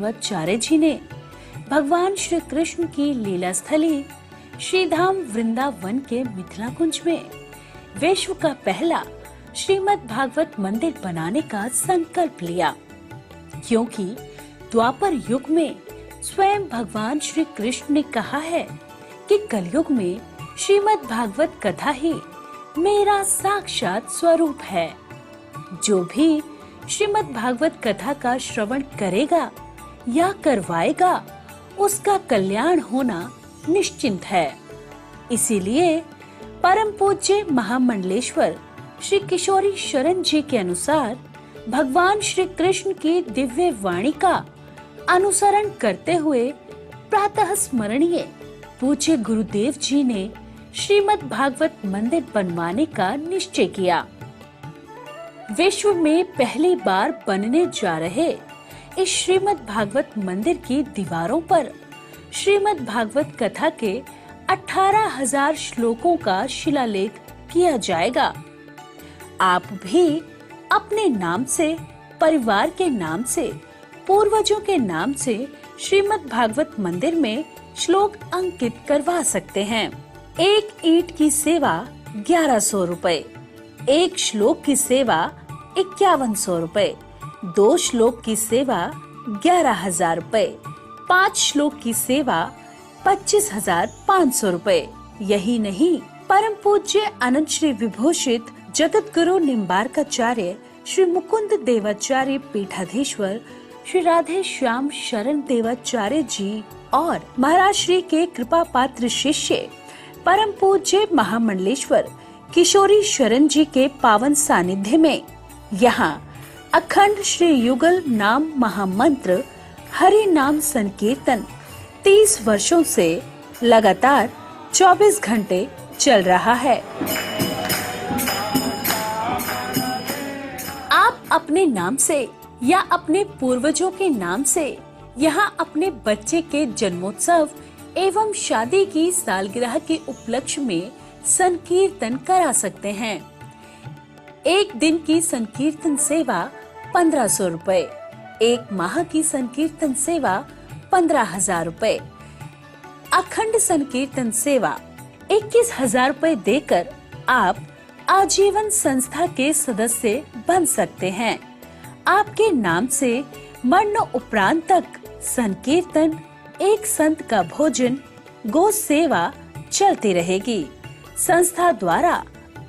देवाचार्य जी ने भगवान श्री कृष्ण की लीला स्थली श्रीधाम वृंदावन के मिथिला कुंज में विश्व का पहला श्रीमद् भागवत मंदिर बनाने का संकल्प लिया, क्योंकि द्वापर युग में स्वयं भगवान श्री कृष्ण ने कहा है कि कलयुग में श्रीमद् भागवत कथा ही मेरा साक्षात स्वरूप है। जो भी श्रीमद् भागवत कथा का श्रवण करेगा या करवाएगा, उसका कल्याण होना निश्चिंत है। इसीलिए परम पूज्य महामंडलेश्वर श्री किशोरी शरण जी के अनुसार भगवान श्री कृष्ण की दिव्य वाणी का अनुसरण करते हुए प्रातः स्मरणीय पूज्य गुरुदेव जी ने श्रीमद् भागवत मंदिर बनवाने का निश्चय किया। विश्व में पहली बार बनने जा रहे इस श्रीमद् भागवत मंदिर की दीवारों पर श्रीमद् भागवत कथा के 18,000 श्लोकों का शिलालेख किया जाएगा। आप भी अपने नाम से, परिवार के नाम से, पूर्वजों के नाम से श्रीमद् भागवत मंदिर में श्लोक अंकित करवा सकते हैं। एक ईंट की सेवा 1100 रुपए, एक श्लोक की सेवा 5100 रुपए, 2 श्लोक की सेवा 11,000 रुपए, 5 श्लोक की सेवा 25,500 रुपए। यही नहीं, परम पूज्य अनंत श्री विभूषित जगत गुरु निम्बार्काचार्य श्री मुकुंद देवाचार्य पीठाधीश्वर श्री राधे श्याम शरण देवाचार्य जी और महाराज श्री के कृपा पात्र शिष्य परम पूज्य महामंडलेश्वर किशोरी शरण जी के पावन सानिध्य में यहाँ अखंड श्री युगल नाम महामंत्र हरि नाम संकीर्तन 30 वर्षों से लगातार 24 घंटे चल रहा है। आप अपने नाम से या अपने पूर्वजों के नाम से यहाँ अपने बच्चे के जन्मोत्सव एवं शादी की सालगिरह के उपलक्ष्य में संकीर्तन करा सकते हैं। एक दिन की संकीर्तन सेवा 1500 रुपए, एक माह की संकीर्तन सेवा 15,000 रुपए, अखंड संकीर्तन सेवा 21,000 रुपए देकर आप आजीवन संस्था के सदस्य बन सकते हैं। आपके नाम से मरण उपरांत तक संकीर्तन, एक संत का भोजन, गो सेवा चलती रहेगी। संस्था द्वारा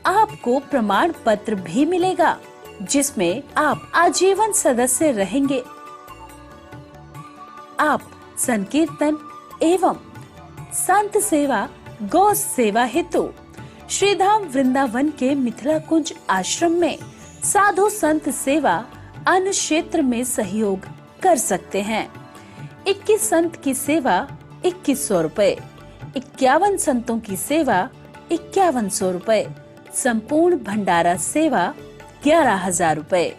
आपको प्रमाण पत्र भी मिलेगा, जिसमें आप आजीवन सदस्य रहेंगे। आप संकीर्तन एवं संत सेवा, गौ सेवा हेतु श्रीधाम वृंदावन के मिथिला कुंज आश्रम में साधु संत सेवा अन्य क्षेत्र में सहयोग कर सकते हैं। 21 संत की सेवा 2100 रुपए, 51 संतों की सेवा 5100 रुपए, संपूर्ण भंडारा सेवा 11,000 रुपए।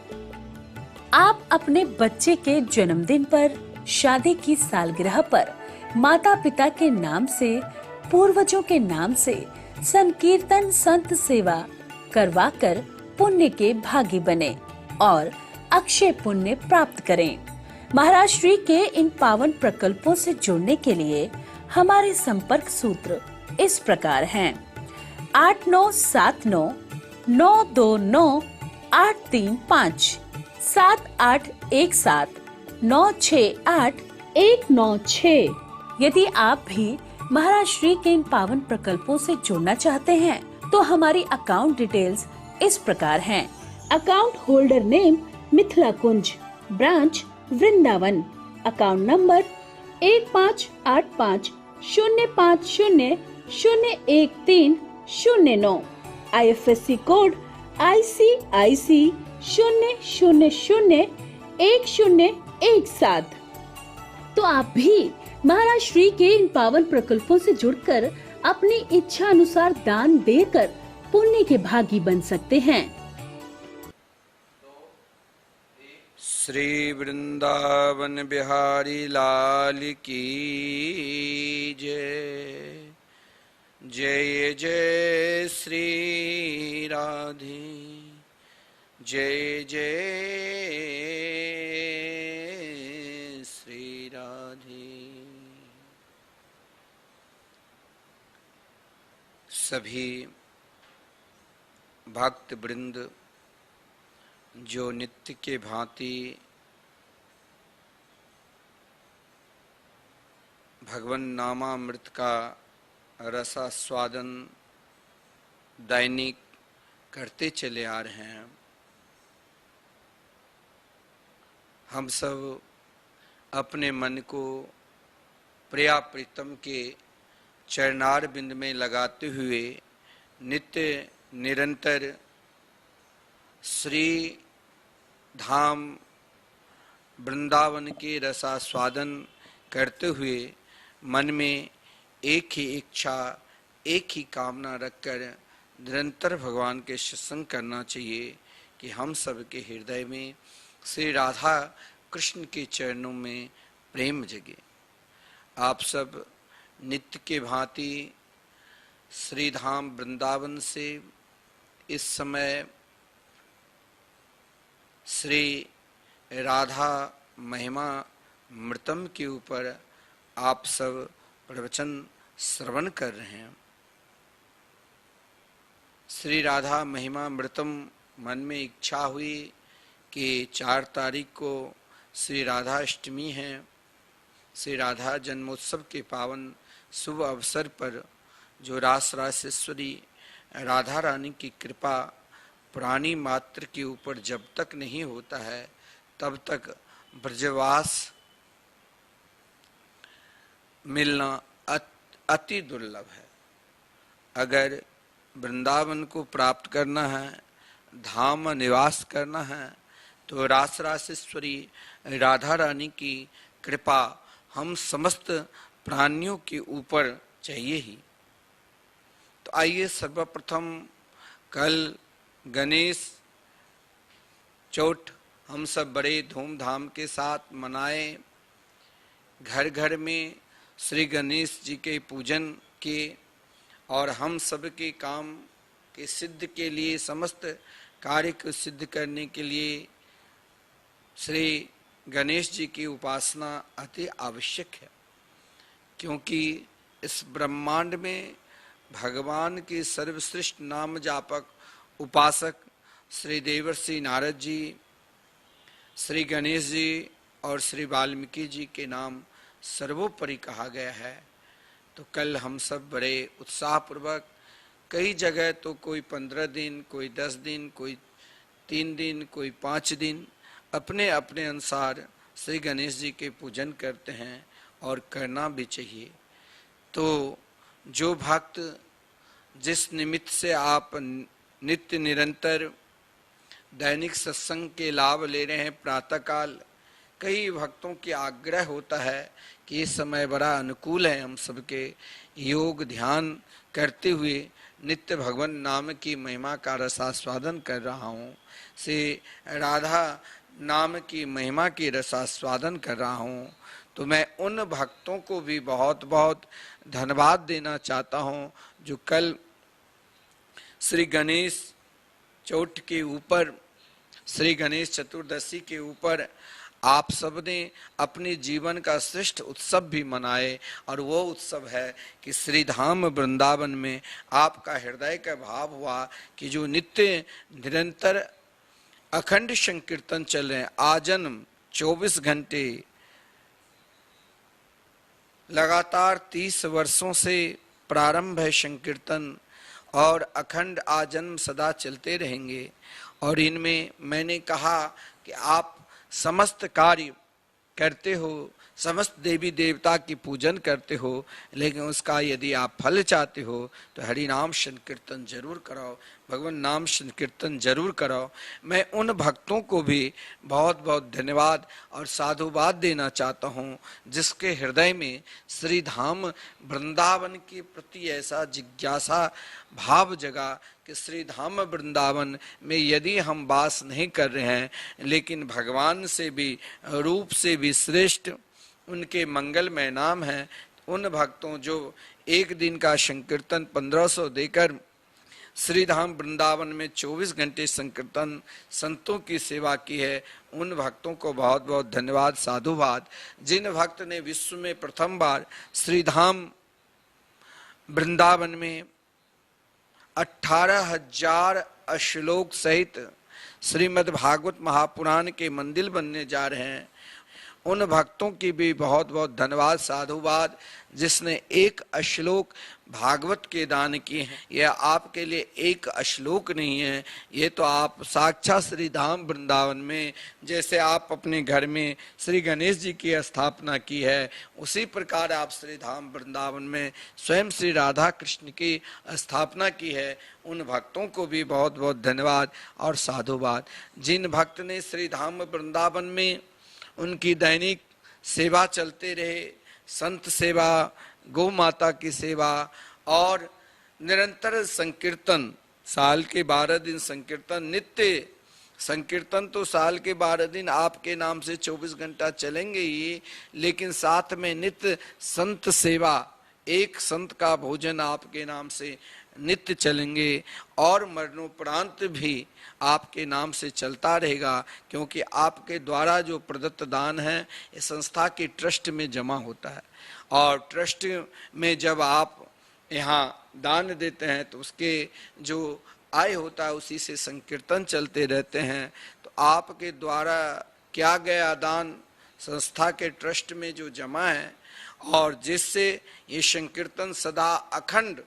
आप अपने बच्चे के जन्मदिन पर, शादी की सालगिरह पर माता पिता के नाम से, पूर्वजों के नाम से संकीर्तन संत सेवा करवाकर पुण्य के भागी बने और अक्षय पुण्य प्राप्त करें। महाराज श्री के इन पावन प्रकल्पों से जुड़ने के लिए हमारे संपर्क सूत्र इस प्रकार हैं: 8979 929 835, 7817 968 196। यदि आप भी महाराज श्री के इन पावन प्रकल्पों से जुड़ना चाहते हैं, तो हमारी अकाउंट डिटेल्स इस प्रकार हैं: account holder name Mithila Kunj, branch Vrindavan, account number 158505001309, IFSC code ICIC 0001017। तो आप भी महाराज श्री के इन पावन प्रकल्पों से जुड़कर अपनी इच्छा अनुसार दान देकर पुण्य के भागी बन सकते हैं। श्री वृंदावन बिहारी लाल की जय। जय जय श्री राधे, जय जय श्री सभी भक्त वृंद जो नित्य के भांति भगवन नामामृत का रसास्वादन दैनिक करते चले आ रहे हैं, हम सब अपने मन को प्रिया प्रीतम के चरणार बिंद में लगाते हुए नित्य निरंतर श्री धाम वृंदावन के रसास्वादन करते हुए मन में एक ही इच्छा, एक ही कामना रखकर निरंतर भगवान के सत्संग करना चाहिए कि हम सब के हृदय में श्री राधा कृष्ण के चरणों में प्रेम जगे। आप सब नित्य के भांति श्री धाम वृंदावन से इस समय श्री राधा महिमा मृतम के ऊपर आप सब प्रवचन श्रवण कर रहे हैं। श्री राधा महिमा मृतम मन में इच्छा हुई कि 4 तारीख को श्री राधा अष्टमी है। श्री राधा जन्मोत्सव के पावन शुभ अवसर पर जो रास रासेश्वरी राधा रानी की कृपा प्राणी मात्र के ऊपर जब तक नहीं होता है तब तक ब्रजवास मिलना अति दुर्लभ है। अगर वृंदावन को प्राप्त करना है, धाम निवास करना है, तो रास रासेश्वरी राधा रानी की कृपा हम समस्त प्राणियों के ऊपर चाहिए ही। तो आइए सर्वप्रथम कल गणेश चौथ हम सब बड़े धूमधाम के साथ मनाएं। घर घर में श्री गणेश जी के पूजन के और हम सब के काम के सिद्ध के लिए, समस्त कार्य को सिद्ध करने के लिए श्री गणेश जी की उपासना अति आवश्यक है। क्योंकि इस ब्रह्मांड में भगवान के सर्वश्रेष्ठ नाम जापक उपासक श्री देवर्षि नारद जी, श्री गणेश जी और श्री वाल्मीकि जी के नाम सर्वोपरि कहा गया है। तो कल हम सब बड़े उत्साहपूर्वक, कई जगह तो कोई 15 दिन, कोई 10 दिन, कोई 3 दिन, कोई 5 दिन अपने अपने अनुसार श्री गणेश जी के पूजन करते हैं और करना भी चाहिए। तो जो भक्त जिस निमित्त से आप नित्य निरंतर दैनिक सत्संग के लाभ ले रहे हैं प्रातःकाल, कई भक्तों की आग्रह होता है कि ये समय बड़ा अनुकूल है हम सबके योग ध्यान करते हुए नित्य भगवान नाम की महिमा का रसास्वादन कर रहा हूँ, से राधा नाम की महिमा की रसास्वादन कर रहा हूँ। तो मैं उन भक्तों को भी बहुत बहुत धन्यवाद देना चाहता हूँ जो कल श्री गणेश चौथ के ऊपर, श्री गणेश चतुर्दशी के ऊपर आप सब ने अपने जीवन का श्रेष्ठ उत्सव भी मनाए। और वो उत्सव है कि श्री धाम वृंदावन में आपका हृदय का भाव हुआ कि जो नित्य निरंतर अखंड संकीर्तन चल रहे हैं, आजन्म 24 घंटे लगातार 30 वर्षों से प्रारंभ है संकीर्तन और अखंड आजन्म सदा चलते रहेंगे। और इनमें मैंने कहा कि आप समस्त कार्य करते हो, समस्त देवी देवता की पूजन करते हो, लेकिन उसका यदि आप फल चाहते हो तो हरि नाम संकीर्तन जरूर कराओ, भगवान नाम संकीर्तन जरूर कराओ। मैं उन भक्तों को भी बहुत बहुत धन्यवाद और साधुवाद देना चाहता हूँ जिसके हृदय में श्री धाम वृंदावन के प्रति ऐसा जिज्ञासा भाव जगा कि श्री धाम वृंदावन में यदि हम वास नहीं कर रहे हैं, लेकिन भगवान से भी रूप से भी श्रेष्ठ उनके मंगलमय नाम है। उन भक्तों जो एक दिन का संकीर्तन 1500 देकर श्री धाम वृंदावन में 24 घंटे संकीर्तन संतों की सेवा की है, उन भक्तों को बहुत बहुत धन्यवाद साधुवाद। जिन भक्त ने विश्व में प्रथम बार श्री धाम वृंदावन में 18,000 श्लोक सहित श्रीमद् भागवत महापुराण के मंदिर बनने जा रहे हैं। उन भक्तों की भी बहुत बहुत धन्यवाद, साधुवाद, जिसने एक श्लोक भागवत के दान किए हैं। यह आपके लिए एक श्लोक नहीं है, ये तो आप साक्षात श्री धाम वृंदावन में, जैसे आप अपने घर में श्री गणेश जी की स्थापना की है, उसी प्रकार आप श्री धाम वृंदावन में स्वयं श्री राधा कृष्ण की स्थापना की है। उन भक्तों को भी बहुत बहुत धन्यवाद और साधुवाद। जिन भक्त ने श्री धाम वृंदावन में उनकी दैनिक सेवा चलते रहे, संत सेवा, गौ माता की सेवा और निरंतर संकीर्तन, साल के 12 दिन संकीर्तन, नित्य संकीर्तन तो साल के 12 दिन आपके नाम से 24 घंटा चलेंगे ही, लेकिन साथ में नित्य संत सेवा, एक संत का भोजन आपके नाम से नित्य चलेंगे और मरणोपरांत भी आपके नाम से चलता रहेगा, क्योंकि आपके द्वारा जो प्रदत्त दान है इस संस्था के ट्रस्ट में जमा होता है और ट्रस्ट में जब आप यहाँ दान देते हैं तो उसके जो आय होता है उसी से संकीर्तन चलते रहते हैं। तो आपके द्वारा किया गया दान संस्था के ट्रस्ट में जो जमा है और जिससे ये संकीर्तन सदा अखंड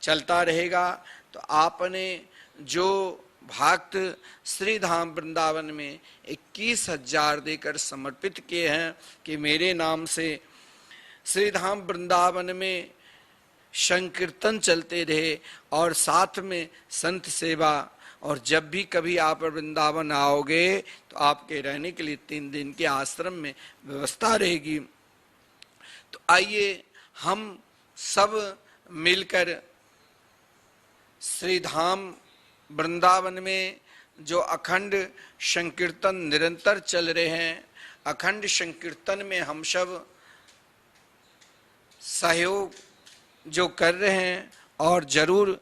चलता रहेगा, तो आपने जो भक्त श्री धाम वृंदावन में 21,000 देकर समर्पित किए हैं कि मेरे नाम से श्री धाम वृंदावन में संकीर्तन चलते रहे और साथ में संत सेवा, और जब भी कभी आप वृंदावन आओगे तो आपके रहने के लिए 3 दिन के आश्रम में व्यवस्था रहेगी। तो आइए हम सब मिलकर श्री धाम वृंदावन में जो अखंड संकीर्तन निरंतर चल रहे हैं, अखंड संकीर्तन में हम सब सहयोग जो कर रहे हैं और जरूर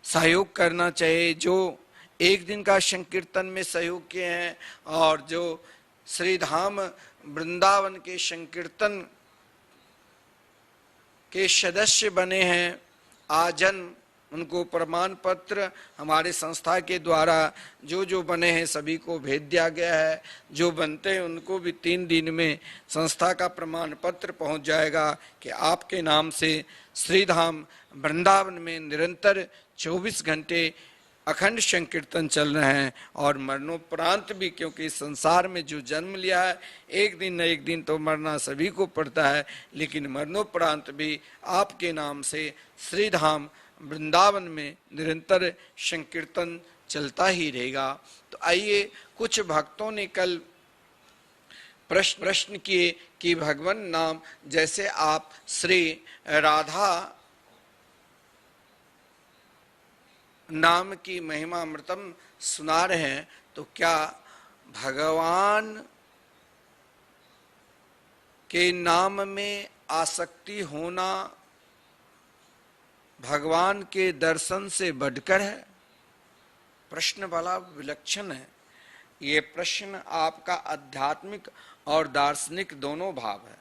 सहयोग करना चाहिए। जो एक दिन का संकीर्तन में सहयोग किए हैं और जो श्री धाम वृंदावन के संकीर्तन के सदस्य बने हैं आजन, उनको प्रमाण पत्र हमारे संस्था के द्वारा जो जो बने हैं सभी को भेज दिया गया है। जो बनते हैं उनको भी 3 दिन में संस्था का प्रमाण पत्र पहुंच जाएगा कि आपके नाम से श्री धाम वृंदावन में निरंतर 24 घंटे अखंड संकीर्तन चल रहे हैं और मरणोपरांत भी, क्योंकि संसार में जो जन्म लिया है एक दिन न एक दिन तो मरना सभी को पड़ता है, लेकिन मरणोपरांत भी आपके नाम से श्री धाम वृंदावन में निरंतर संकीर्तन चलता ही रहेगा। तो आइए, कुछ भक्तों ने कल प्रश्न किए कि भगवान नाम, जैसे आप श्री राधा नाम की महिमा अमृतम सुना रहे हैं, तो क्या भगवान के नाम में आसक्ति होना भगवान के दर्शन से बढ़कर है? प्रश्न बड़ा विलक्षण है। ये प्रश्न आपका आध्यात्मिक और दार्शनिक दोनों भाव है।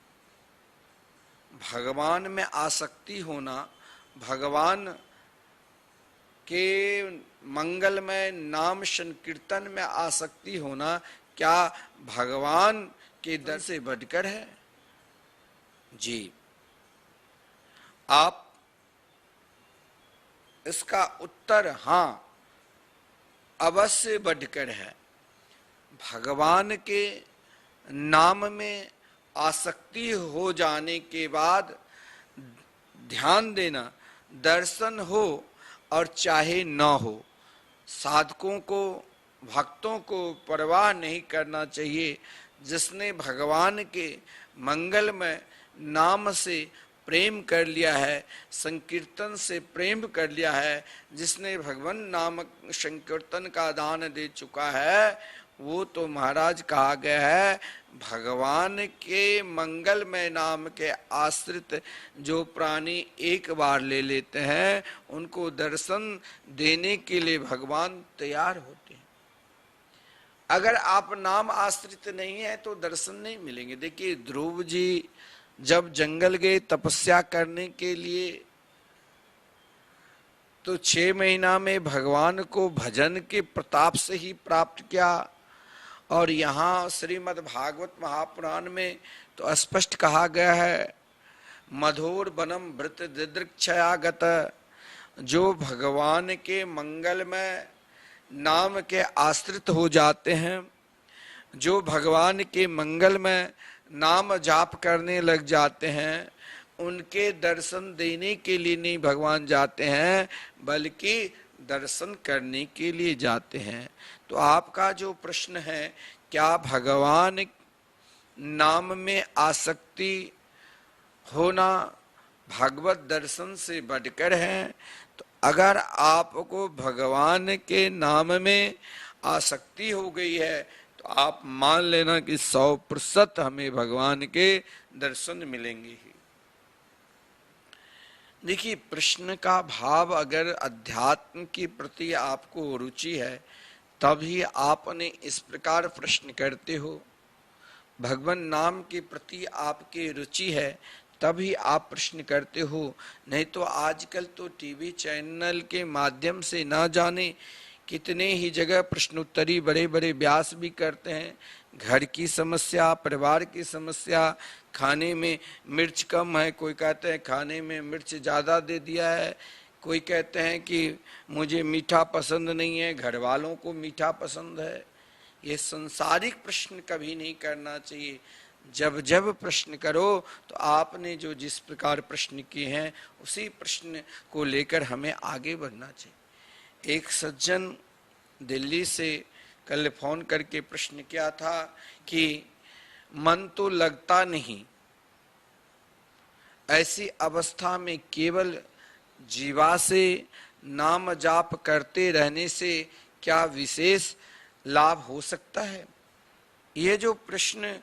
भगवान में आसक्ति होना, भगवान के मंगलमय नाम संकीर्तन में आसक्ति होना, क्या भगवान के दर से बढ़कर है? जी, आप इसका उत्तर हाँ, अवश्य बढ़कर है। भगवान के नाम में आसक्ति हो जाने के बाद ध्यान देना, दर्शन हो और चाहे न हो, साधकों को, भक्तों को परवाह नहीं करना चाहिए। जिसने भगवान के मंगलमय नाम से प्रेम कर लिया है, संकीर्तन से प्रेम कर लिया है, जिसने भगवान नामक संकीर्तन का दान दे चुका है, वो तो महाराज कहा गया है भगवान के मंगलमय नाम के आश्रित जो प्राणी एक बार ले लेते हैं, उनको दर्शन देने के लिए भगवान तैयार होते हैं। अगर आप नाम आश्रित नहीं है तो दर्शन नहीं मिलेंगे। देखिए, ध्रुव जी जब जंगल गए तपस्या करने के लिए, तो 6 महीना में भगवान को भजन के प्रताप से ही प्राप्त किया। और यहाँ श्रीमद् भागवत महापुराण में तो स्पष्ट कहा गया है, मधुर वनम वृत दिदृक्षयागत, जो भगवान के मंगलमय नाम के आश्रित हो जाते हैं, जो भगवान के मंगलमय नाम जाप करने लग जाते हैं, उनके दर्शन देने के लिए नहीं भगवान जाते हैं, बल्कि दर्शन करने के लिए जाते हैं। तो आपका जो प्रश्न है, क्या भगवान नाम में आसक्ति होना भागवत दर्शन से बढ़कर है? तो अगर आपको भगवान के नाम में आसक्ति हो गई है तो आप मान लेना कि 100% हमें भगवान के दर्शन मिलेंगे ही। देखिए, प्रश्न का भाव अगर अध्यात्म के प्रति आपको रुचि है तभी आपने इस प्रकार प्रश्न करते हो, भगवान नाम के प्रति आपकी रुचि है तभी आप प्रश्न करते हो। नहीं तो आजकल तो टीवी चैनल के माध्यम से ना जाने कितने ही जगह प्रश्नोत्तरी बड़े बड़े व्यास भी करते हैं। घर की समस्या, परिवार की समस्या, खाने में मिर्च कम है, कोई कहते हैं खाने में मिर्च ज़्यादा दे दिया है, कोई कहते हैं कि मुझे मीठा पसंद नहीं है, घर वालों को मीठा पसंद है। ये संसारिक प्रश्न कभी नहीं करना चाहिए। जब जब प्रश्न करो तो आपने जो जिस प्रकार प्रश्न किए हैं उसी प्रश्न को लेकर हमें आगे बढ़ना चाहिए। एक सज्जन दिल्ली से कल फोन करके प्रश्न किया था कि मन तो लगता नहीं, ऐसी अवस्था में केवल जीवा से नाम जाप करते रहने से क्या विशेष लाभ हो सकता है? ये जो प्रश्न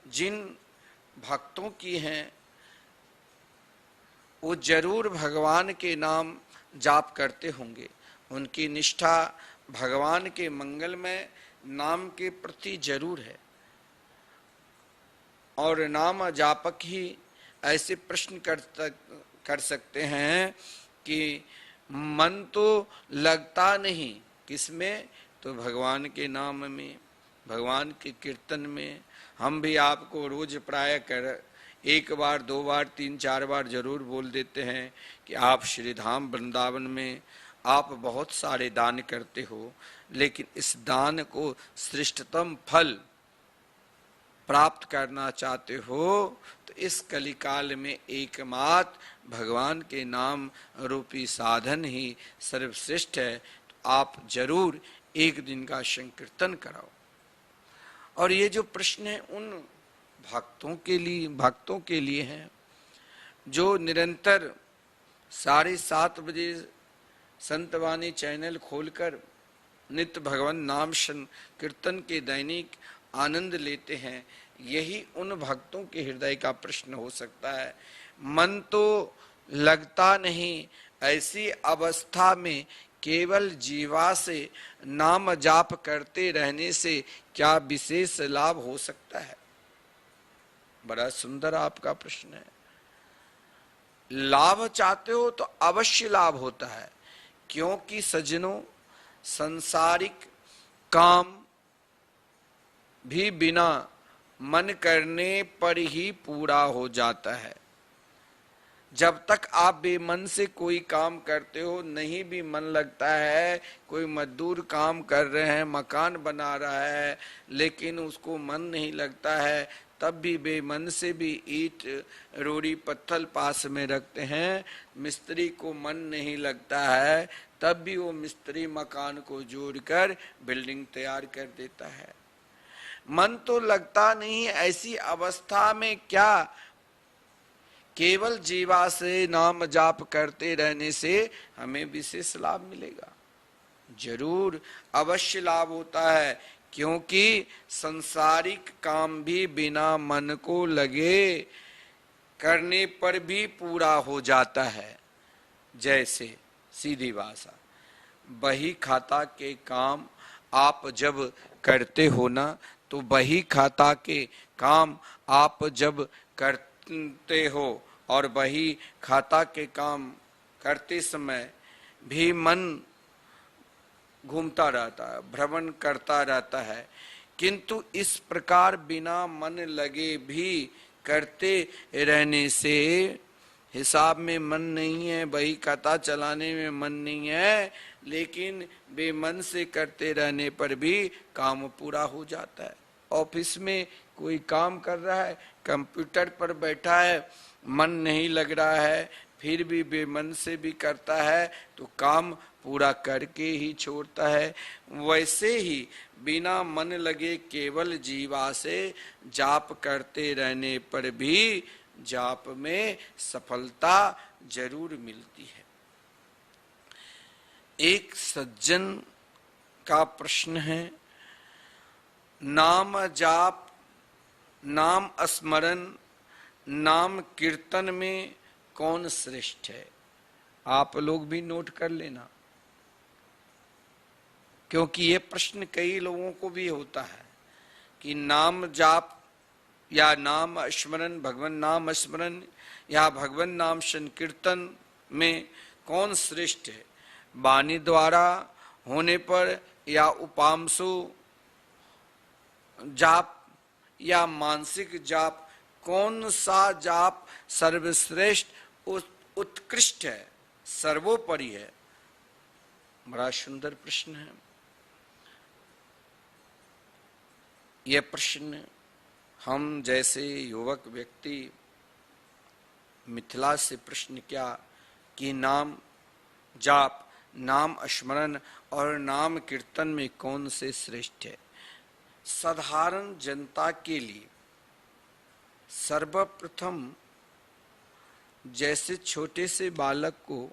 जिन भक्तों की हैं वो जरूर भगवान के नाम जाप करते होंगे, उनकी निष्ठा भगवान के मंगलमय नाम के प्रति जरूर है। और नाम जापक ही ऐसे प्रश्न कर सकते हैं कि मन तो लगता नहीं, किसमें? तो भगवान के नाम में, भगवान के कीर्तन में। हम भी आपको रोज प्राय कर 1 बार 2 बार 3 4 बार जरूर बोल देते हैं कि आप श्री धाम वृंदावन में आप बहुत सारे दान करते हो, लेकिन इस दान को श्रेष्ठतम फल प्राप्त करना चाहते हो तो इस कलिकाल में एकमात्र भगवान के नाम रूपी साधन ही सर्वश्रेष्ठ है। तो आप जरूर एक दिन का संकीर्तन कराओ। और ये जो प्रश्न है उन भक्तों के लिए है जो निरंतर 7:30 बजे संतवाणी चैनल खोलकर नित्य भगवान नाम संकीर्तन के दैनिक आनंद लेते हैं। यही उन भक्तों के हृदय का प्रश्न हो सकता है। मन तो लगता नहीं, ऐसी अवस्था में केवल जीवा से नाम जाप करते रहने से क्या विशेष लाभ हो सकता है? बड़ा सुंदर आपका प्रश्न है। लाभ चाहते हो तो अवश्य लाभ होता है, क्योंकि सज्जनों संसारिक काम भी बिना मन करने पर ही पूरा हो जाता है। जब तक आप बेमन से कोई काम करते हो, नहीं भी मन लगता है, कोई मजदूर काम कर रहे हैं, मकान बना रहा है, लेकिन उसको मन नहीं लगता है, तब भी बेमन से भी ईंट रोड़ी पत्थर पास में रखते हैं। मिस्त्री को मन नहीं लगता है, तब भी वो मिस्त्री मकान को जोड़कर बिल्डिंग तैयार कर देता है। मन तो लगता नहीं, ऐसी अवस्था में क्या केवल जीवा से नाम जाप करते रहने से हमें विशेष लाभ मिलेगा? जरूर अवश्य लाभ होता है, क्योंकि संसारिक काम भी बिना मन को लगे करने पर भी पूरा हो जाता है। जैसे सीधी भाषा, बही खाता के काम आप जब करते हो ना, तो बही खाता के काम आप जब करते हो और बही खाता के काम करते समय भी मन घूमता रहता है, भ्रमण करता रहता है, किंतु इस प्रकार बिना मन लगे भी करते रहने से हिसाब में मन नहीं है, बही खाता चलाने में मन नहीं है, लेकिन बेमन से करते रहने पर भी काम पूरा हो जाता है। ऑफिस में कोई काम कर रहा है, कंप्यूटर पर बैठा है, मन नहीं लग रहा है, फिर भी बेमन से भी करता है तो काम पूरा करके ही छोड़ता है। वैसे ही बिना मन लगे केवल जीवा से जाप करते रहने पर भी जाप में सफलता जरूर मिलती है। एक सज्जन का प्रश्न है, नाम जाप, नाम स्मरण, नाम कीर्तन में कौन श्रेष्ठ है? आप लोग भी नोट कर लेना, क्योंकि ये प्रश्न कई लोगों को भी होता है कि नाम जाप या नाम स्मरण, भगवान नाम स्मरण या भगवान नाम संकीर्तन में कौन श्रेष्ठ है? वाणी द्वारा होने पर या उपांशु जाप या मानसिक जाप, कौन सा जाप सर्वश्रेष्ठ उत्कृष्ट है, सर्वोपरि है? बड़ा सुंदर प्रश्न है। यह प्रश्न हम जैसे युवक व्यक्ति मिथिला से प्रश्न किया कि नाम जाप, नाम स्मरण और नाम कीर्तन में कौन से श्रेष्ठ है? साधारण जनता के लिए सर्वप्रथम, जैसे छोटे से बालक को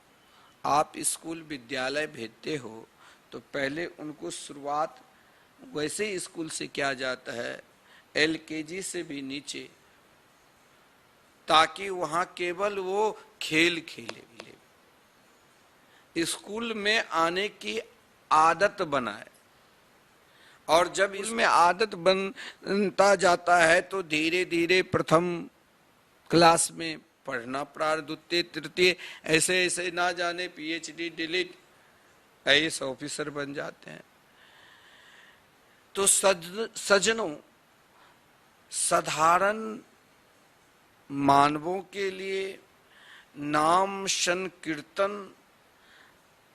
आप स्कूल विद्यालय भेजते हो तो पहले उनको शुरुआत वैसे ही स्कूल से किया जाता है, LKG से भी नीचे, ताकि वहां केवल वो खेल खेले। स्कूल में आने की आदत बनाए, और जब इसमें आदत बनता जाता है तो धीरे धीरे प्रथम क्लास में पढ़ना प्रारंभ, द्वितीय तृतीय ऐसे ऐसे ना जाने PhD डिलीट IAS ऑफिसर बन जाते हैं। तो सज्जनों, साधारण मानवों के लिए नाम संकीर्तन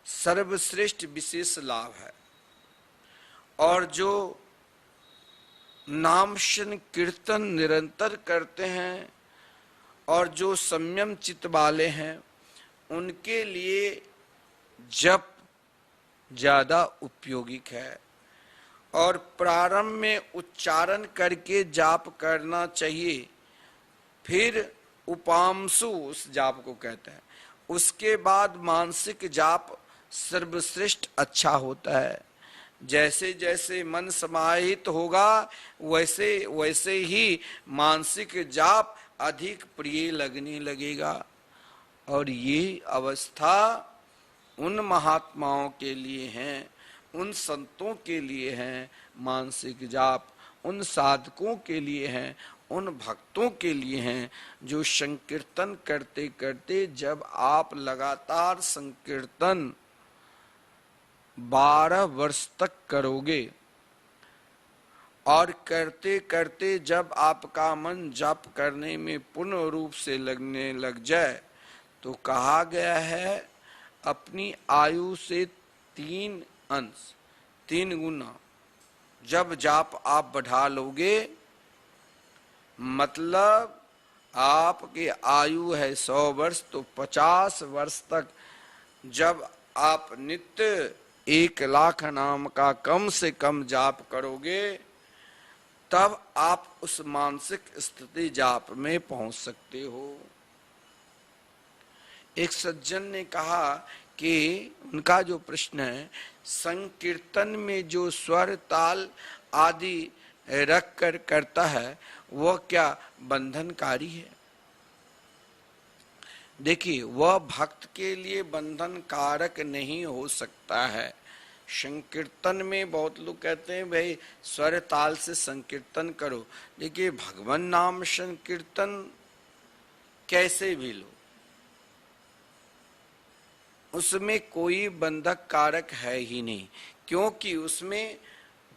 सर्वश्रेष्ठ विशेष लाभ है, और जो नाम संकीर्तन निरंतर करते हैं और जो संयम चित्त वाले हैं, उनके लिए जप ज्यादा उपयोगिक है। और प्रारंभ में उच्चारण करके जाप करना चाहिए, फिर उपांशु उस जाप को कहते हैं, उसके बाद मानसिक जाप सर्वश्रेष्ठ अच्छा होता है। जैसे जैसे मन समाहित होगा वैसे वैसे ही मानसिक जाप अधिक प्रिय लगने लगेगा। और ये अवस्था उन महात्माओं के लिए है, उन संतों के लिए है मानसिक जाप, उन साधकों के लिए है, उन भक्तों के लिए हैं जो संकीर्तन करते करते, जब आप लगातार संकीर्तन 12 वर्ष तक करोगे और करते करते जब आपका मन जप करने में पूर्ण रूप से लगने लग जाए, तो कहा गया है अपनी आयु से 3 अंश, 3 गुना जब जाप आप बढ़ा लोगे, मतलब आपकी आयु है 100 वर्ष, तो 50 वर्ष तक जब आप नित्य 1 लाख नाम का कम से कम जाप करोगे, तब आप उस मानसिक स्थिति जाप में पहुंच सकते हो। एक सज्जन ने कहा कि उनका जो प्रश्न है, संकीर्तन में जो स्वर ताल आदि रख कर करता है वह क्या बंधनकारी है? देखिए, वह भक्त के लिए बंधन कारक नहीं हो सकता है। संकीर्तन में बहुत लोग कहते हैं भाई स्वर ताल से संकीर्तन करो। देखिए, भगवान नाम संकीर्तन कैसे भी लो, उसमें कोई बंधक कारक है ही नहीं, क्योंकि उसमें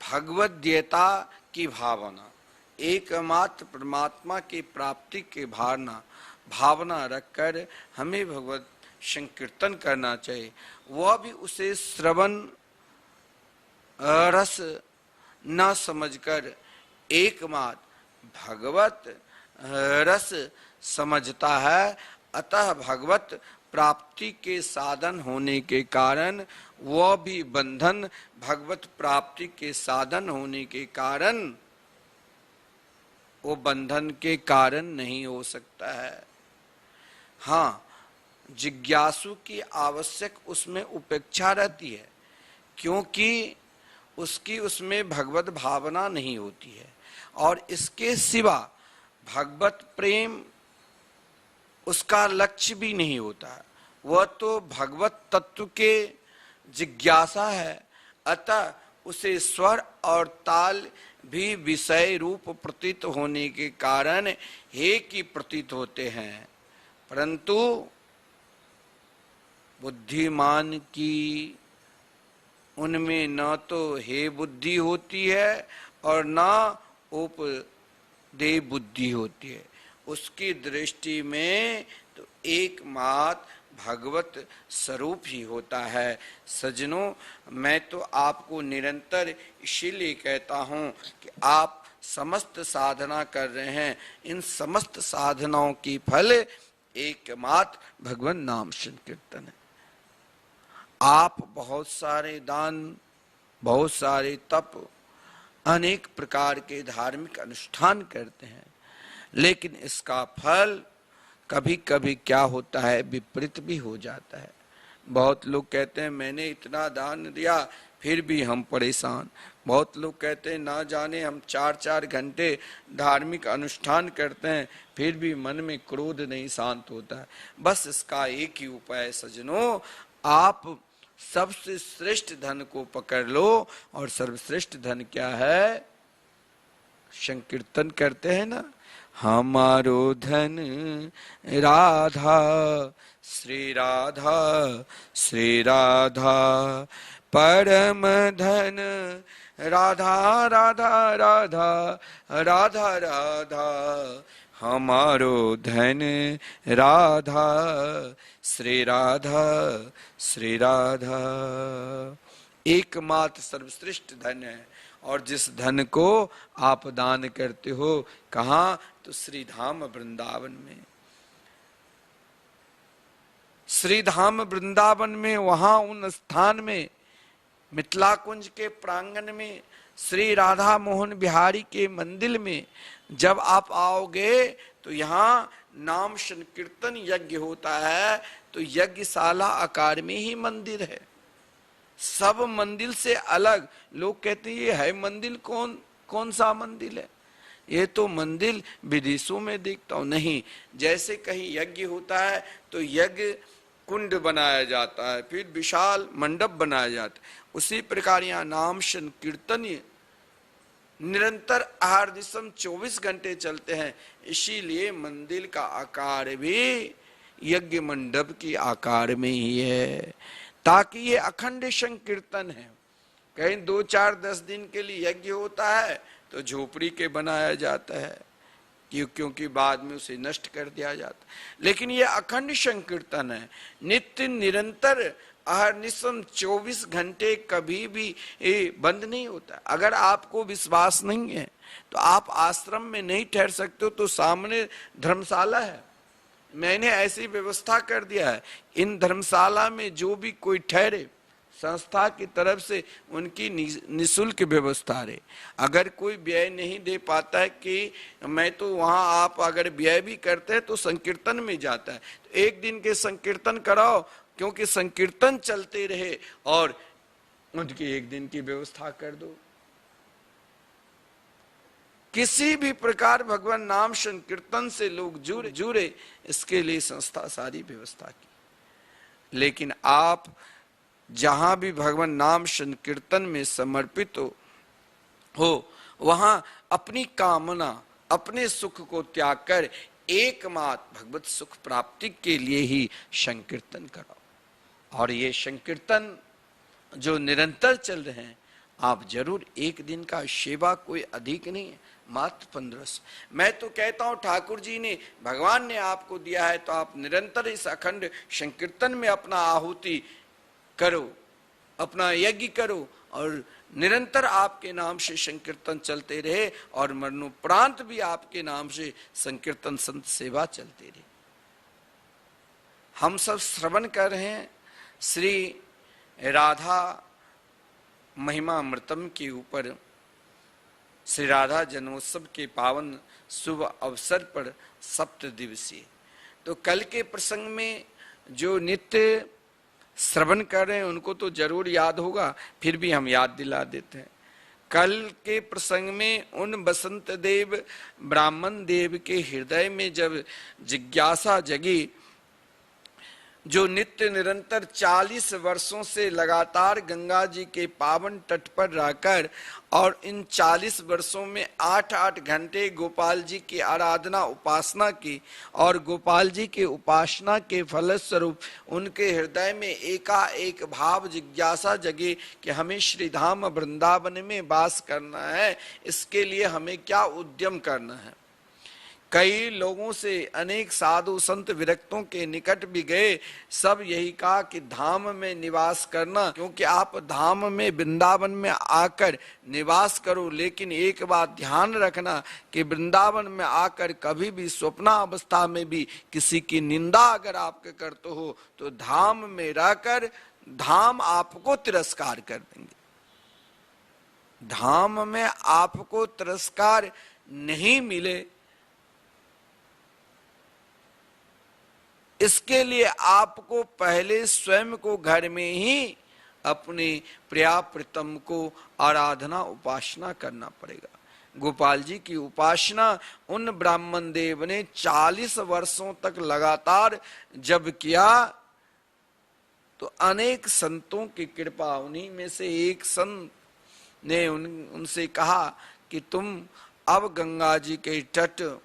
भगवद्गीता की भावना, एकमात्र परमात्मा की प्राप्ति की भावना रखकर हमें भगवत संकीर्तन करना चाहिए। वह भी उसे श्रवण रस न समझकर एकमात्र भगवत रस समझता है। अतः भगवत प्राप्ति के साधन होने के कारण वह भी बंधन भगवत प्राप्ति के साधन होने के कारण वो बंधन के कारण नहीं हो सकता है। हाँ, जिज्ञासु की आवश्यक उसमें उपेक्षा रहती है, क्योंकि उसकी उसमें भगवत भावना नहीं होती है, और इसके सिवा भगवत प्रेम उसका लक्ष्य भी नहीं होता है। वह तो भगवत तत्व के जिज्ञासा है। अतः उसे स्वर और ताल भी विषय रूप प्रतीत होने के कारण हे की प्रतीत होते हैं, परंतु बुद्धिमान की उनमें न तो हे बुद्धि होती है और न उपदेय बुद्धि होती है। उसकी दृष्टि में तो एकमात्र भगवत स्वरूप ही होता है। सज्जनों, मैं तो आपको निरंतर इसीलिए कहता हूं कि आप समस्त साधना कर रहे हैं, इन समस्त साधनाओं की फल एकमात्र भगवान नाम संकीर्तन है। आप बहुत सारे दान, बहुत सारे तप, अनेक प्रकार के धार्मिक अनुष्ठान करते हैं, लेकिन इसका फल कभी कभी क्या होता है, विपरीत भी हो जाता है। बहुत लोग कहते हैं मैंने इतना दान दिया फिर भी हम परेशान। बहुत लोग कहते हैं ना जाने हम 4-4 घंटे धार्मिक अनुष्ठान करते हैं फिर भी मन में क्रोध नहीं शांत होता है। बस इसका एक ही उपाय है सज्जनों, आप सबसे श्रेष्ठ धन को पकड़ लो, और सर्वश्रेष्ठ धन क्या है? संकीर्तन करते हैं ना, हमारो धन राधा श्री राधा श्री राधा, परम धन राधा राधा राधा राधा राधा, हमारो धन राधा श्री राधा श्री राधा। एकमात्र सर्वश्रेष्ठ धन है, और जिस धन को आप दान करते हो कहाँ? तो श्री धाम वृंदावन में। श्री धाम वृंदावन में, वहां उन स्थान में, मिथिला कुंज के प्रांगण में, श्री राधा मोहन बिहारी के मंदिर में जब आप आओगे तो यहाँ नाम संकीर्तन यज्ञ होता है। तो यज्ञशाला आकार में ही मंदिर है, सब मंदिर से अलग। लोग कहते हैं ये है मंदिर, कौन सा मंदिर है? ये तो मंदिर विदेशों में देखता हूं। नहीं, जैसे कहीं यज्ञ होता है तो यज्ञ कुंड बनाया जाता है, फिर विशाल मंडप बनाया जाता है, उसी प्रकार यहाँ नाम संकीर्तन निरंतर आहार दिसम 24 घंटे चलते हैं। इसीलिए मंदिर का आकार भी यज्ञ मंडप की आकार में ही है, ताकि ये अखंड संकीर्तन है। कहीं 2-4-10 दिन के लिए यज्ञ होता है तो झोपड़ी के बनाया जाता है, क्योंकि बाद में उसे नष्ट कर दिया जाता है। लेकिन ये अखंड संकीर्तन है, नित्य निरंतर अहर्निशम 24 घंटे, कभी भी बंद नहीं होता। अगर आपको विश्वास नहीं है तो आप आश्रम में नहीं ठहर सकते हो तो सामने धर्मशाला है, मैंने ऐसी व्यवस्था कर दिया है। इन धर्मशाला में जो भी कोई ठहरे, संस्था की तरफ से उनकी निःशुल्क व्यवस्था रहे। अगर कोई व्यय नहीं दे पाता है कि मैं तो वहां, आप अगर व्यय भी करते हैं तो संकीर्तन में जाता है, तो एक दिन के संकीर्तन कराओ, क्योंकि संकीर्तन चलते रहे, और उनकी एक दिन की व्यवस्था कर दो। किसी भी प्रकार भगवान नाम संकीर्तन से लोग जुड़े, इसके लिए संस्था सारी व्यवस्था की। लेकिन आप जहां भी भगवान नाम संकीर्तन में समर्पित हो वहां अपनी कामना, अपने सुख को त्याग कर एकमात्र भगवत सुख प्राप्ति के लिए ही संकीर्तन कराओ। और ये संकीर्तन जो निरंतर चल रहे हैं, आप जरूर एक दिन का सेवा कोई अधिक नहीं है, मात्र 1500। मैं तो कहता हूं ठाकुर जी ने, भगवान ने आपको दिया है तो आप निरंतर इस अखंड संकीर्तन में अपना आहुति करो, अपना यज्ञ करो, और निरंतर आपके नाम से संकीर्तन चलते रहे, और मरणोपरांत भी आपके नाम से संकीर्तन संत सेवा चलते रहे। हम सब श्रवण कर रहे हैं श्री राधा महिमा अमृतम के ऊपर, श्री राधा जन्मोत्सव के पावन शुभ अवसर पर सप्त दिवसीय। तो कल के प्रसंग में जो नित्य श्रवण कर रहे हैं उनको तो जरूर याद होगा, फिर भी हम याद दिला देते हैं। कल के प्रसंग में उन बसंत देव ब्राह्मण देव के हृदय में जब जिज्ञासा जगी, जो नित्य निरंतर 40 वर्षों से लगातार गंगा जी के पावन तट पर रहकर और इन 40 वर्षों में 8-8 घंटे गोपाल जी की आराधना उपासना की, और गोपाल जी के उपासना के फलस्वरूप उनके हृदय में एकाएक भाव जिज्ञासा जगे कि हमें श्रीधाम वृंदावन में वास करना है, इसके लिए हमें क्या उद्यम करना है। कई लोगों से, अनेक साधु संत विरक्तों के निकट भी गए, सब यही कहा कि धाम में निवास करना, क्योंकि आप धाम में वृंदावन में आकर निवास करो, लेकिन एक बात ध्यान रखना कि वृंदावन में आकर कभी भी स्वप्न अवस्था में भी किसी की निंदा अगर आप करते हो तो धाम में रहकर धाम आपको तिरस्कार कर देंगे। धाम में आपको तिरस्कार नहीं मिले, इसके लिए आपको पहले स्वयं को घर में ही अपने प्रिया प्रीतम को आराधना उपासना करना पड़ेगा। गोपाल जी की उपासना उन ब्राह्मण देव ने 40 वर्षों तक लगातार जब किया तो अनेक संतों की कृपा, उन्हीं में से एक संत ने उनसे कहा कि तुम अब गंगा जी के तट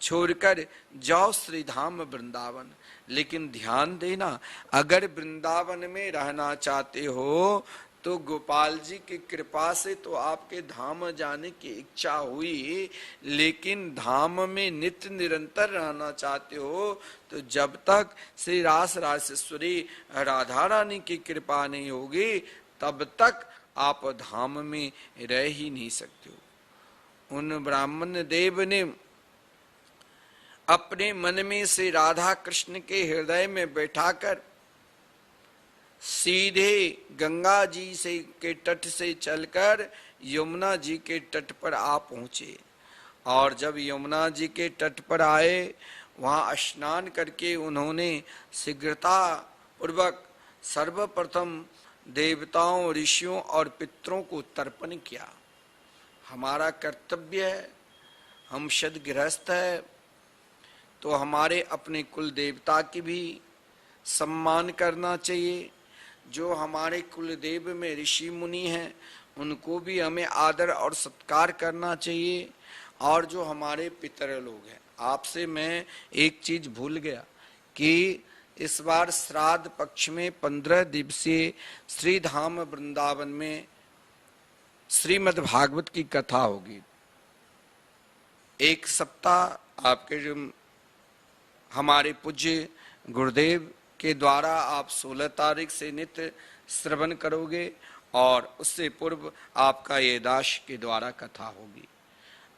छोड़कर जाओ श्रीधाम वृंदावन। लेकिन ध्यान देना, अगर वृंदावन में रहना चाहते हो तो गोपाल जी की कृपा से तो आपके धाम जाने की इच्छा हुई, लेकिन धाम में नित्य निरंतर रहना चाहते हो तो जब तक श्री रास रासेश्वरी राधा रानी की कृपा नहीं होगी तब तक आप धाम में रह ही नहीं सकते हो। उन ब्राह्मण देव ने अपने मन में से राधा कृष्ण के हृदय में बैठाकर सीधे गंगा जी से के तट से चलकर यमुना जी के तट पर आ पहुंचे, और जब यमुना जी के तट पर आए वहां स्नान करके उन्होंने शीघ्रता पूर्वक सर्वप्रथम देवताओं, ऋषियों और पितरों को तर्पण किया। हमारा कर्तव्य है, हम सद्गृहस्थ है तो हमारे अपने कुल देवता की भी सम्मान करना चाहिए। जो हमारे कुल देव में ऋषि मुनि हैं उनको भी हमें आदर और सत्कार करना चाहिए, और जो हमारे पितर लोग हैं। आपसे मैं एक चीज भूल गया कि इस बार श्राद्ध पक्ष में 15 दिवसीय श्रीधाम वृंदावन में श्रीमद् भागवत की कथा होगी। एक सप्ताह आपके जो हमारे पूज्य गुरुदेव के द्वारा आप 16 तारीख से नित्य श्रवण करोगे, और उससे पूर्व आपका ये दास के द्वारा कथा होगी।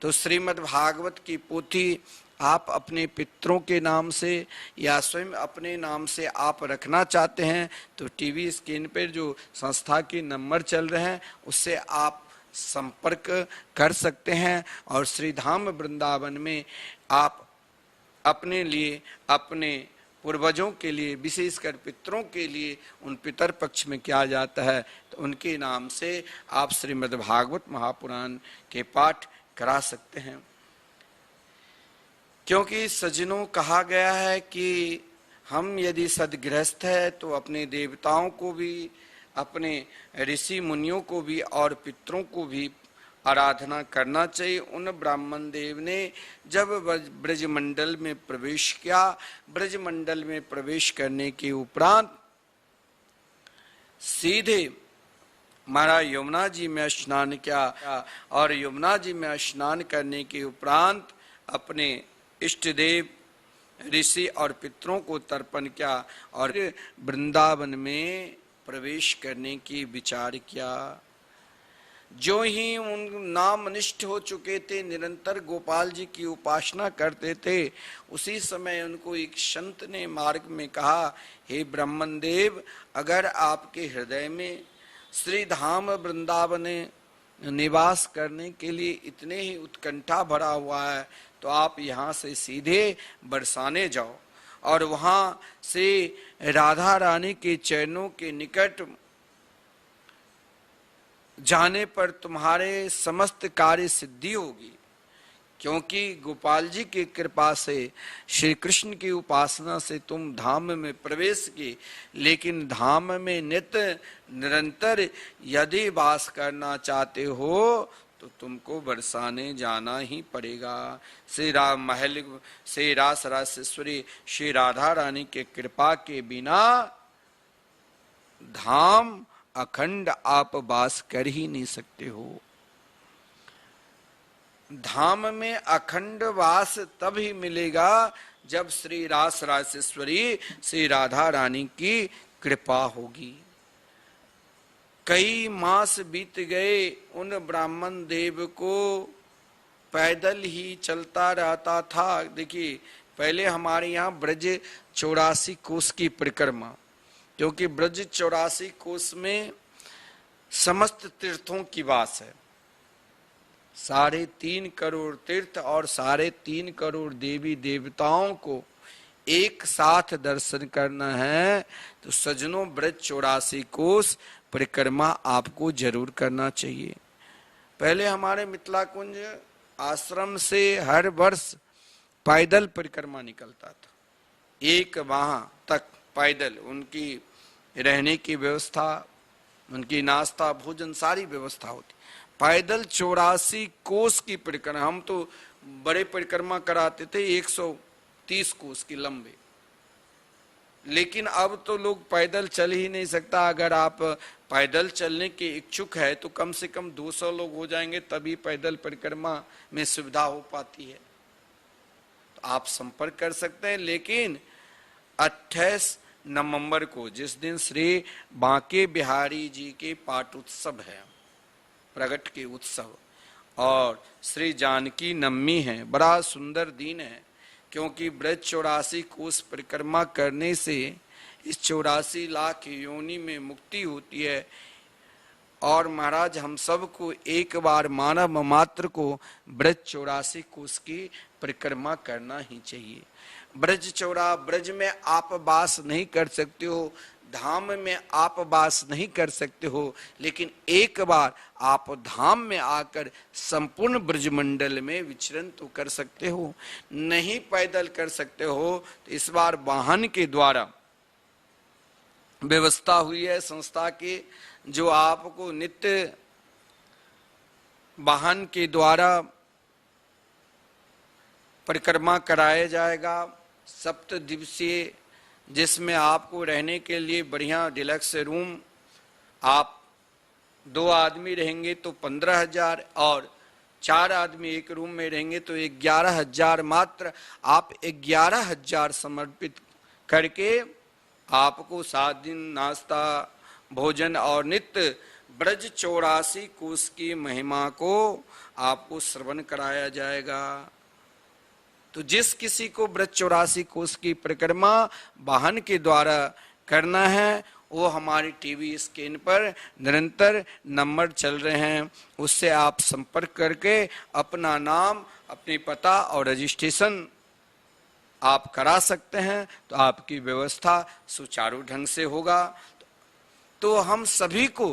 तो श्रीमद् भागवत की पोथी आप अपने पितरों के नाम से या स्वयं अपने नाम से आप रखना चाहते हैं तो टीवी स्क्रीन पर जो संस्था के नंबर चल रहे हैं उससे आप संपर्क कर सकते हैं, और श्रीधाम वृंदावन में आप अपने लिए, अपने पूर्वजों के लिए, विशेषकर पितरों के लिए उन पितर पक्ष में किया जाता है तो उनके नाम से आप श्रीमद् भागवत महापुराण के पाठ करा सकते हैं। क्योंकि सज्जनों कहा गया है कि हम यदि सद्गृहस्थ है तो अपने देवताओं को भी, अपने ऋषि मुनियों को भी और पितरों को भी आराधना करना चाहिए। उन ब्राह्मण देव ने जब ब्रजमंडल में प्रवेश किया, ब्रजमंडल में प्रवेश करने के उपरांत सीधे महाराज यमुना जी में स्नान किया और यमुना जी में स्नान करने के उपरांत अपने इष्ट देव ऋषि और पितरों को तर्पण किया और वृंदावन में प्रवेश करने की विचार किया। जो ही उन नामनिष्ठ हो चुके थे, निरंतर गोपाल जी की उपासना करते थे, उसी समय उनको एक संत ने मार्ग में कहा, हे ब्रह्मन देव, अगर आपके हृदय में श्री धाम वृंदावन निवास करने के लिए इतने ही उत्कंठा भरा हुआ है तो आप यहाँ से सीधे बरसाने जाओ और वहाँ से राधा रानी के चरणों के निकट जाने पर तुम्हारे समस्त कार्य सिद्धि होगी। क्योंकि गोपाल जी की कृपा से, श्री कृष्ण की उपासना से तुम धाम में प्रवेश की, लेकिन धाम में नित्य निरंतर यदि वास करना चाहते हो तो तुमको बरसाने जाना ही पड़ेगा। श्री राम महल से रास रासेश्वरी श्री राधा रानी के कृपा के बिना धाम अखंड आप वास कर ही नहीं सकते हो। धाम में अखंड वास तब ही मिलेगा जब श्री रास रासेश्वरी श्री राधा रानी की कृपा होगी। कई मास बीत गए, उन ब्राह्मण देव को पैदल ही चलता रहता था। देखिए, पहले हमारे यहाँ ब्रज 84 कोस की परिक्रमा, क्योंकि ब्रज 84 कोस में समस्त तीर्थों की वास है। 3.5 करोड़ तीर्थ और 3.5 करोड़ देवी देवताओं को एक साथ दर्शन करना है तो सजनों, ब्रज 84 कोस परिक्रमा आपको जरूर करना चाहिए। पहले हमारे मिथिला कुंज आश्रम से हर वर्ष पैदल परिक्रमा निकलता था। एक माह तक पैदल, उनकी रहने की व्यवस्था, उनकी नाश्ता भोजन सारी व्यवस्था होती। पैदल 84 कोस की परिक्रमा, हम तो बड़े परिक्रमा कराते थे 130 कोस की लंबे, लेकिन अब तो लोग पैदल चल ही नहीं सकता। अगर आप पैदल चलने के इच्छुक है तो कम से कम 200 लोग हो जाएंगे, तभी पैदल परिक्रमा में सुविधा हो पाती है। तो आप संपर्क कर सकते हैं। लेकिन 28 नवंबर को, जिस दिन श्री बांके बिहारी जी के पाठ उत्सव है, प्रगट के उत्सव, और श्री जानकी नवमी है, बड़ा सुंदर दिन है। क्योंकि ब्रज 84 कोस परिक्रमा करने से इस 84 लाख योनि में मुक्ति होती है। और महाराज, हम सबको एक बार मानव मात्र को ब्रज 84 कोस की परिक्रमा करना ही चाहिए। ब्रज में आप वास नहीं कर सकते हो, धाम में आप वास नहीं कर सकते हो, लेकिन एक बार आप धाम में आकर संपूर्ण ब्रजमंडल में विचरण तो कर सकते हो। नहीं पैदल कर सकते हो तो इस बार वाहन के द्वारा व्यवस्था हुई है संस्था की, जो आपको नित्य वाहन के द्वारा परिक्रमा कराया जाएगा। 7 दिवसीय, जिसमें आपको रहने के लिए बढ़िया डिलक्स रूम, आप 2 आदमी रहेंगे तो 15,000 और 4 आदमी एक रूम में रहेंगे तो 11,000 मात्र। आप 11,000 समर्पित करके आपको 7 दिन नाश्ता भोजन और नित्य ब्रज 84 कोस की महिमा को आपको श्रवण कराया जाएगा। तो जिस किसी को ब्रज 84 कोस की परिक्रमा वाहन के द्वारा करना है, वो हमारी टीवी स्क्रीन पर निरंतर नंबर चल रहे हैं, उससे आप संपर्क करके अपना नाम, अपनी पता और रजिस्ट्रेशन आप करा सकते हैं। तो आपकी व्यवस्था सुचारू ढंग से होगा। तो हम सभी को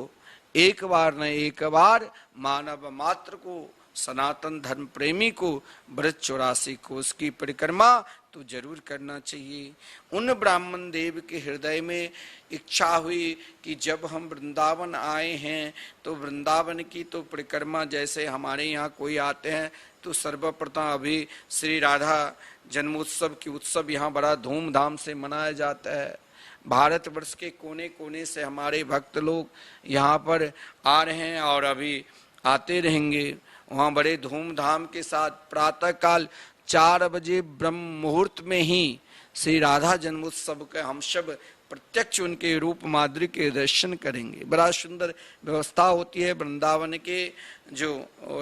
एक बार न एक बार, मानव मात्र को, सनातन धर्म प्रेमी को ब्रज 84 कोस की परिक्रमा तो जरूर करना चाहिए। उन ब्राह्मण देव के हृदय में इच्छा हुई कि जब हम वृंदावन आए हैं तो वृंदावन की तो परिक्रमा, जैसे हमारे यहाँ कोई आते हैं तो सर्वप्रथम अभी श्री राधा जन्मोत्सव की उत्सव यहाँ बड़ा धूमधाम से मनाया जाता है। भारतवर्ष के कोने कोने से हमारे भक्त लोग यहाँ पर आ रहे हैं और अभी आते रहेंगे। वहाँ बड़े धूमधाम के साथ प्रातः काल 4 बजे ब्रह्म मुहूर्त में ही श्री राधा जन्मोत्सव का हम सब प्रत्यक्ष उनके रूप माधुर्य के दर्शन करेंगे। बड़ा सुंदर व्यवस्था होती है। वृंदावन के जो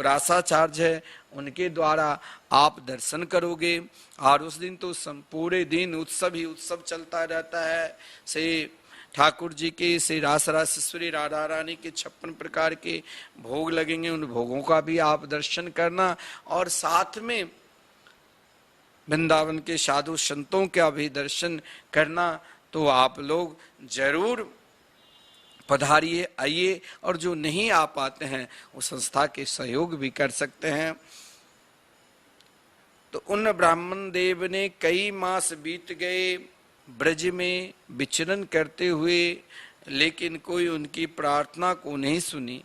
रासाचार्य है उनके द्वारा आप दर्शन करोगे और उस दिन तो पूरे दिन उत्सव ही उत्सव चलता रहता है। श्री ठाकुर जी के श्री रासरासेश्वरी राधा रानी के 56 प्रकार के भोग लगेंगे, उन भोगों का भी आप दर्शन करना और साथ में वृंदावन के साधु संतों का भी दर्शन करना। तो आप लोग जरूर पधारिए, आइए और जो नहीं आ पाते हैं वो संस्था के सहयोग भी कर सकते हैं। तो उन ब्राह्मण देव ने कई मास बीत गए ब्रज में विचरण करते हुए, लेकिन कोई उनकी प्रार्थना को नहीं सुनी।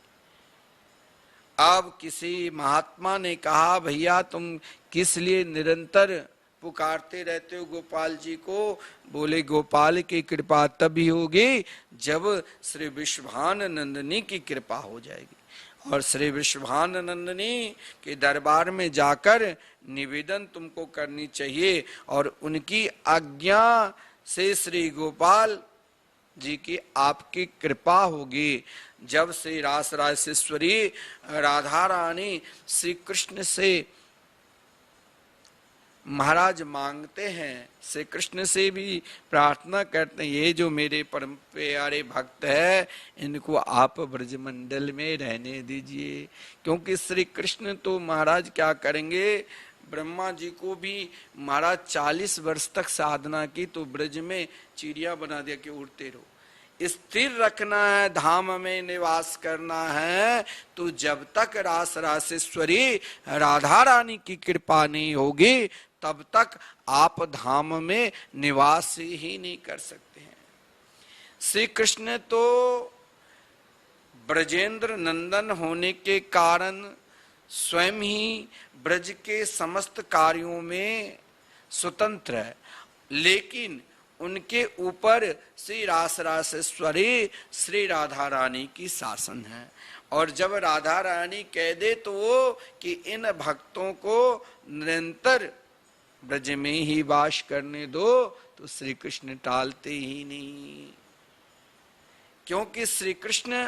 अब किसी महात्मा ने कहा, भैया तुम किस लिए निरंतर पुकारते रहते हो गोपाल जी को? बोले, गोपाल की कृपा तभी होगी जब श्री विश्वानंदिनी की कृपा हो जाएगी। और श्री विश्वानंदिनी के दरबार में जाकर निवेदन तुमको करनी चाहिए और उनकी आज्ञा से श्री गोपाल जी की आपकी कृपा होगी। जब श्री रासरासेश्वरी राधा रानी श्री कृष्ण से महाराज मांगते हैं, श्री कृष्ण से भी प्रार्थना करते हैं, ये जो मेरे परम प्यारे भक्त है इनको आप ब्रजमंडल में रहने दीजिए। क्योंकि श्री कृष्ण तो महाराज क्या करेंगे, ब्रह्मा जी को भी महाराज 40 वर्ष तक साधना की तो ब्रज में चिड़िया बना दिया कि उड़ते रहो। स्थिर रखना है, धाम में निवास करना है, तो जब तक रासरासेश्वरी राधा रानी की कृपा नहीं होगी तब तक आप धाम में निवास ही नहीं कर सकते हैं। श्री कृष्ण तो ब्रजेंद्र नंदन होने के कारण स्वयं ही ब्रज के समस्त कार्यों में स्वतंत्र है, लेकिन उनके ऊपर श्री रासरासेश्वरी श्री राधा रानी की शासन है। और जब राधा रानी कह दे तो वो कि इन भक्तों को निरंतर ब्रज में ही वास करने दो, तो श्री कृष्ण टालते ही नहीं। क्योंकि श्री कृष्ण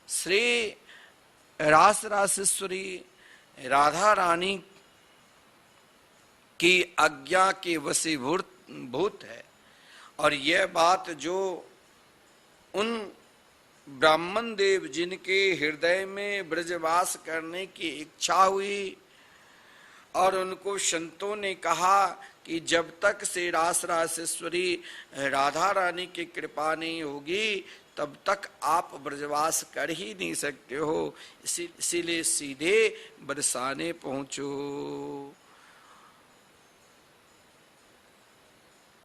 श्री रासरासेश्वरी राधा रानी की आज्ञा के वशीभूत है। और यह बात जो उन ब्राह्मण देव जिनके हृदय में ब्रजवास करने की इच्छा हुई और उनको संतों ने कहा कि जब तक श्री रासरासेश्वरी राधा रानी की कृपा नहीं होगी तब तक आप ब्रजवास कर ही नहीं सकते हो, इसीलिए सीधे बरसाने पहुंचो।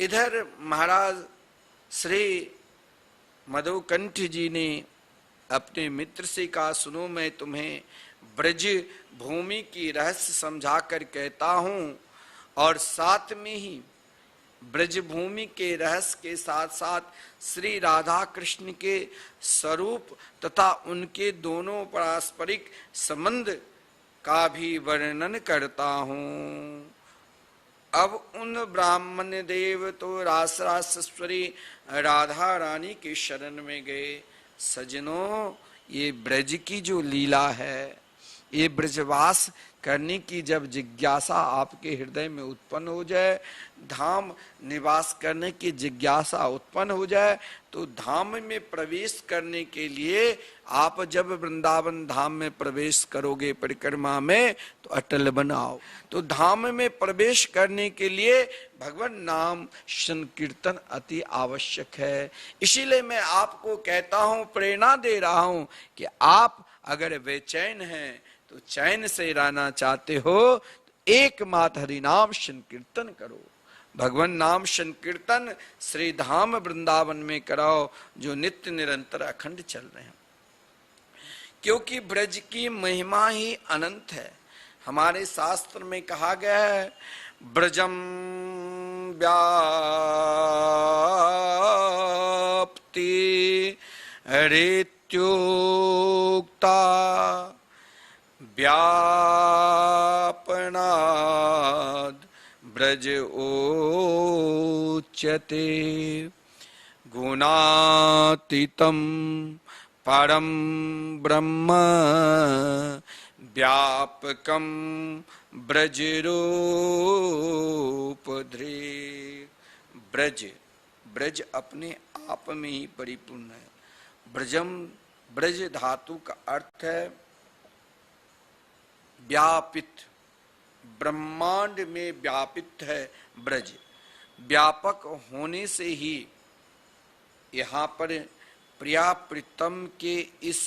इधर महाराज श्री मधुकंठ जी ने अपने मित्र से कहा, सुनो मैं तुम्हें ब्रज भूमि की रहस्य समझा कर कहता हूं और साथ में ही ब्रज भूमि के रहस्य के साथ साथ श्री राधा कृष्ण के स्वरूप तथा उनके दोनों पारस्परिक संबंध का भी वर्णन करता हूं। अब उन ब्राह्मण देव तो रासरासेश्वरी राधा रानी के शरण में गए। सजनों, ये ब्रज की जो लीला है, ये ब्रजवास करने की जब जिज्ञासा आपके हृदय में उत्पन्न हो जाए, धाम निवास करने की जिज्ञासा उत्पन्न हो जाए, तो धाम में प्रवेश करने के लिए आप जब वृंदावन धाम में प्रवेश करोगे परिक्रमा में, तो अटल बनाओ। तो धाम में प्रवेश करने के लिए भगवान नाम संकीर्तन अति आवश्यक है। इसीलिए मैं आपको कहता हूं, प्रेरणा दे रहा हूं कि आप अगर बेचैन हैं तो चैन से रहना चाहते हो तो एकमात्र हरि नाम संकीर्तन करो। भगवान नाम संकीर्तन श्री धाम वृंदावन में कराओ, जो नित्य निरंतर अखंड चल रहे हैं। क्योंकि ब्रज की महिमा ही अनंत है। हमारे शास्त्र में कहा गया है, ब्रजम व्यापिनोति हरेत्योक्ता व्यापनाद ब्रज उच्यते गुणातीतं परम ब्रह्म व्यापकं ब्रजरूपधृ। ब्रज, ब्रज अपने आप में ही परिपूर्ण है। ब्रजम, ब्रज धातु का अर्थ है व्यापित, ब्रह्मांड में व्यापित है ब्रज। व्यापक होने से ही यहाँ पर प्रिया प्रीतम के इस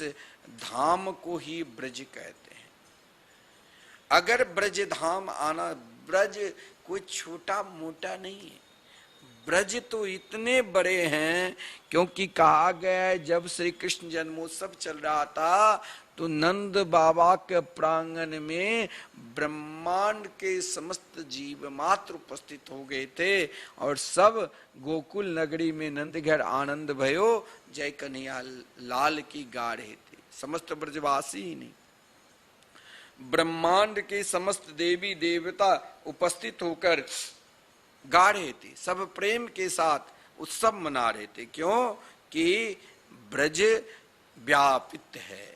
धाम को ही ब्रज कहते हैं। अगर ब्रज धाम आना, ब्रज कोई छोटा मोटा नहीं है, ब्रज तो इतने बड़े हैं, क्योंकि कहा गया है जब श्री कृष्ण जन्मोत्सव चल रहा था तो नंद बाबा के प्रांगण में ब्रह्मांड के समस्त जीव मात्र उपस्थित हो गए थे और सब गोकुल नगरी में नंद घर आनंद भयो जय कन्हैया लाल की गा रहे थे। समस्त ब्रजवासी ही नहीं, ब्रह्मांड के समस्त देवी देवता उपस्थित होकर गा रहे थे, सब प्रेम के साथ उत्सव मना रहे थे। क्यों? कि ब्रज व्यापित है।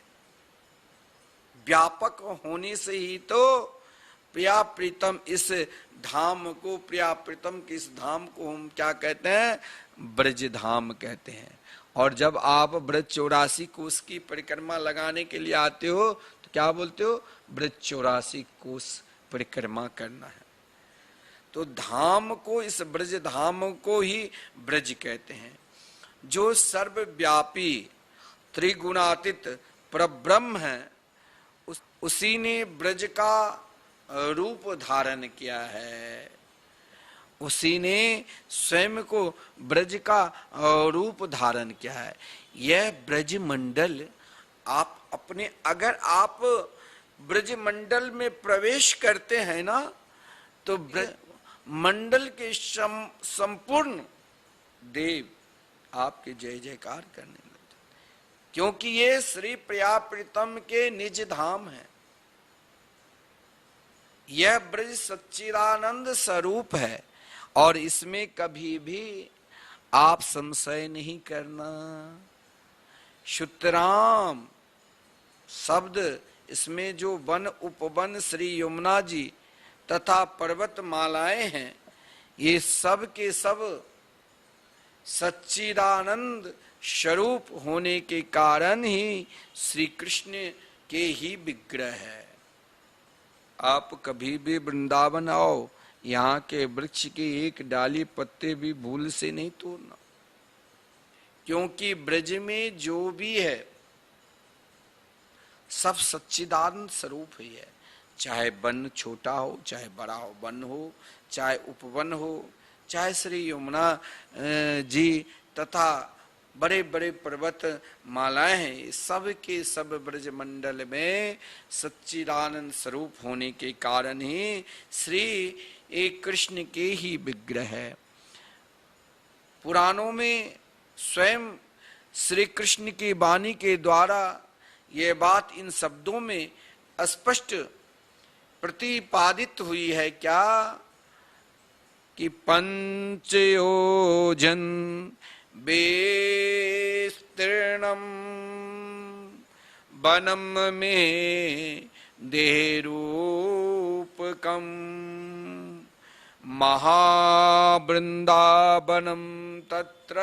व्यापक होने से ही तो प्रिया प्रीतम इस धाम को, प्रिया प्रीतम के इस धाम को हम क्या कहते हैं? ब्रज धाम कहते हैं। और जब आप ब्रज 84 कोस की परिक्रमा लगाने के लिए आते हो तो क्या बोलते हो? ब्रज 84 कोस परिक्रमा करना है। तो धाम को, इस ब्रज धाम को ही ब्रज कहते हैं। जो सर्वव्यापी त्रिगुणातीत परब्रह्म है, उसी ने ब्रज का रूप धारण किया है, उसी ने स्वयं को ब्रज का रूप धारण किया है। यह ब्रज मंडल आप अपने, अगर आप ब्रज मंडल में प्रवेश करते हैं ना, तो ब्रज मंडल के संपूर्ण देव आपके जय जयकार करने लगते, क्योंकि ये श्री प्रिया प्रीतम के निज धाम है। यह ब्रज सच्चिदानंद स्वरूप है और इसमें कभी भी आप संशय नहीं करना। शुतराम शब्द, इसमें जो वन उपवन श्री यमुना जी तथा पर्वत मालाएं हैं, ये सब के सब सच्चिदानंद स्वरूप होने के कारण ही श्री कृष्ण के ही विग्रह है। आप कभी भी वृंदावन आओ, यहाँ के वृक्ष की एक डाली पत्ते भी भूल से नहीं तोड़ना, क्योंकि ब्रज में जो भी है सब सच्चिदानंद स्वरूप ही है। चाहे वन छोटा हो, चाहे बड़ा हो, वन हो, चाहे उपवन हो, चाहे श्री यमुना जी तथा बड़े बड़े पर्वत मालाएं हैं, सब के सब ब्रज मंडल में सच्चिदानंद स्वरूप होने के कारण ही श्री एक कृष्ण के ही विग्रह है। पुराणों में स्वयं श्री कृष्ण की वाणी के द्वारा यह बात इन शब्दों में स्पष्ट प्रतिपादित हुई है। क्या? कि पंचयोजन विस्तीर्णम वनम में देहरूपकम महावृंदावनम तत्र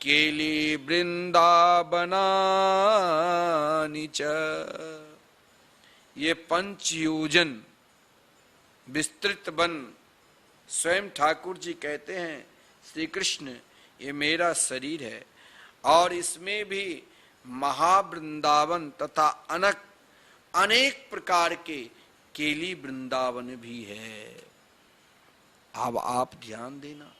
केली वृंदावनानि च। ये पंचयोजन विस्तृत वन स्वयं ठाकुर जी कहते हैं, श्री कृष्ण ये मेरा शरीर है और इसमें भी महावृंदावन तथा अनेक प्रकार के केली वृंदावन भी है। अब आप ध्यान देना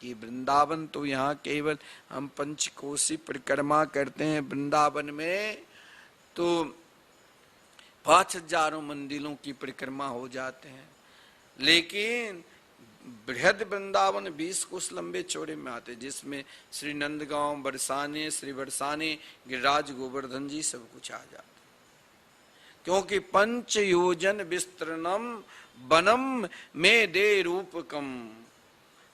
कि वृंदावन तो यहाँ केवल हम पंचकोशी परिक्रमा करते हैं, वृंदावन में तो 5000 मंदिरों की परिक्रमा हो जाते हैं, लेकिन बृहद वृंदावन 20 कोस लंबे चौड़े में आते, जिसमें श्री नंदगांव, बरसाने, श्री बरसाने, गिरिराज, गोवर्धन जी सब कुछ आ जाते, क्योंकि 5 योजन विस्तृणम वनम में दे रूपकम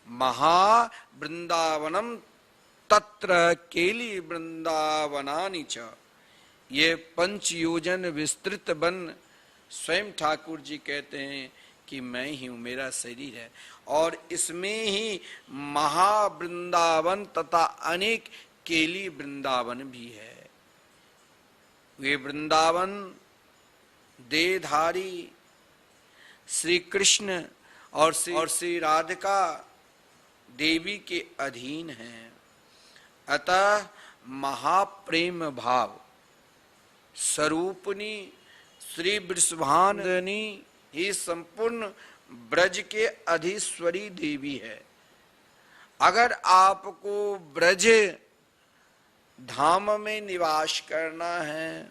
महा वृंदावनम तत्र केली वृंदावनानि च। ये 5 योजन विस्तृत वन स्वयं ठाकुर जी कहते हैं कि मैं ही हूं, मेरा शरीर है, और इसमें ही महावृंदावन तथा अनेक केली वृंदावन भी है। वे वृंदावन देहधारी श्री कृष्ण और श्री राधिका देवी के अधीन हैं। अतः महाप्रेम भाव स्वरूपनी श्री वृषभाननी ही संपूर्ण ब्रज के अधीश्वरी देवी है। अगर आपको ब्रज धाम में निवास करना है,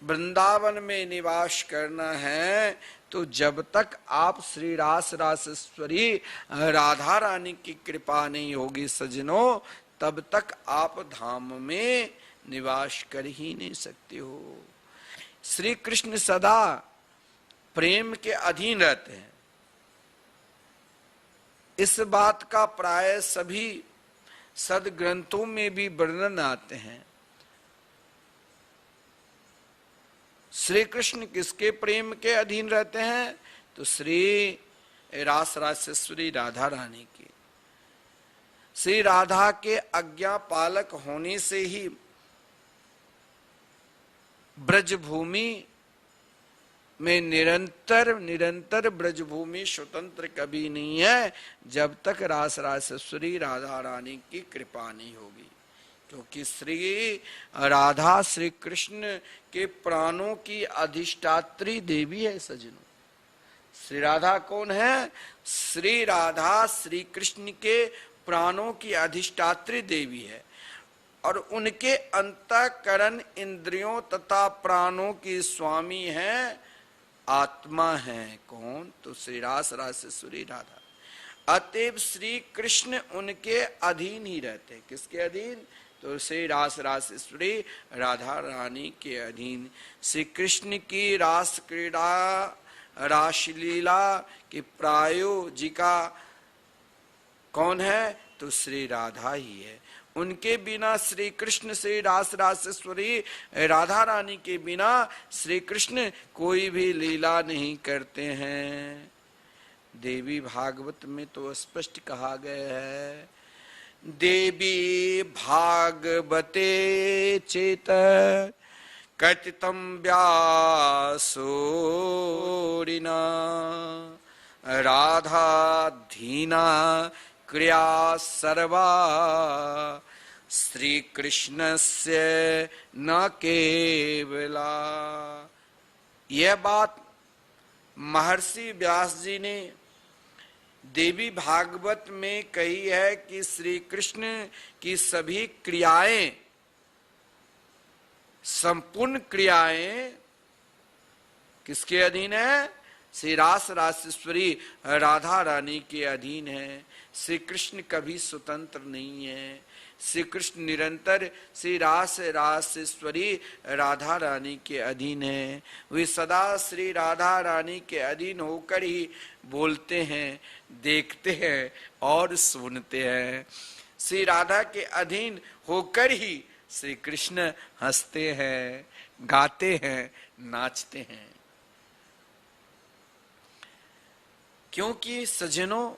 वृंदावन में निवास करना है, तो जब तक आप श्री रास रासेश्वरी राधा रानी की कृपा नहीं होगी सजनों, तब तक आप धाम में निवास कर ही नहीं सकते हो। श्री कृष्ण सदा प्रेम के अधीन रहते हैं। इस बात का प्राय सभी सदग्रंथों में भी वर्णन आते हैं। श्री कृष्ण किसके प्रेम के अधीन रहते हैं? तो श्री रास रासेश्वरी राधा रानी की। श्री राधा के आज्ञा पालक होने से ही ब्रजभूमि में निरंतर ब्रजभूमि स्वतंत्र कभी नहीं है, जब तक रास रासेश्वरी राधा रानी की कृपा नहीं होगी। क्योंकि श्री राधा श्री कृष्ण के प्राणों की अधिष्ठात्री देवी है सजनों। श्री राधा कौन है? श्री राधा श्री कृष्ण के प्राणों की अधिष्ठात्री देवी है, और उनके अंतःकरण इंद्रियों तथा प्राणों की स्वामी है, आत्मा है। कौन? तो श्री रास रासेश्वरी राधा। अतएव श्री कृष्ण उनके अधीन ही रहते हैं। किसके अधीन? तो श्री रास रासेश्वरी राधा रानी के अधीन। श्री कृष्ण की रास क्रीड़ा रासलीला की प्रायोजिका कौन है? तो श्री राधा ही है। उनके बिना श्री कृष्ण श्री रास रासेश्वरी राधा रानी के बिना श्री कृष्ण कोई भी लीला नहीं करते हैं। देवी भागवत में तो स्पष्ट कहा गया है, देवी भागवते चेत कथितं व्यासोरिना राधा धीना क्रिया सर्वा श्री कृष्णस्य न केवला। यह बात महर्षि व्यास जी ने देवी भागवत में कही है कि श्री कृष्ण की सभी क्रियाएं, संपूर्ण क्रियाएं किसके अधीन है? श्री रास रासेश्वरी राधा रानी के अधीन है। श्री कृष्ण कभी स्वतंत्र नहीं है। श्री कृष्ण निरंतर श्री रास रासेश्वरी राधा रानी के अधीन है। वे सदा श्री राधा रानी के अधीन होकर ही बोलते हैं, देखते हैं और सुनते हैं। श्री राधा के अधीन होकर ही श्री कृष्ण हंसते हैं, गाते हैं, नाचते हैं। क्योंकि सज्जनों,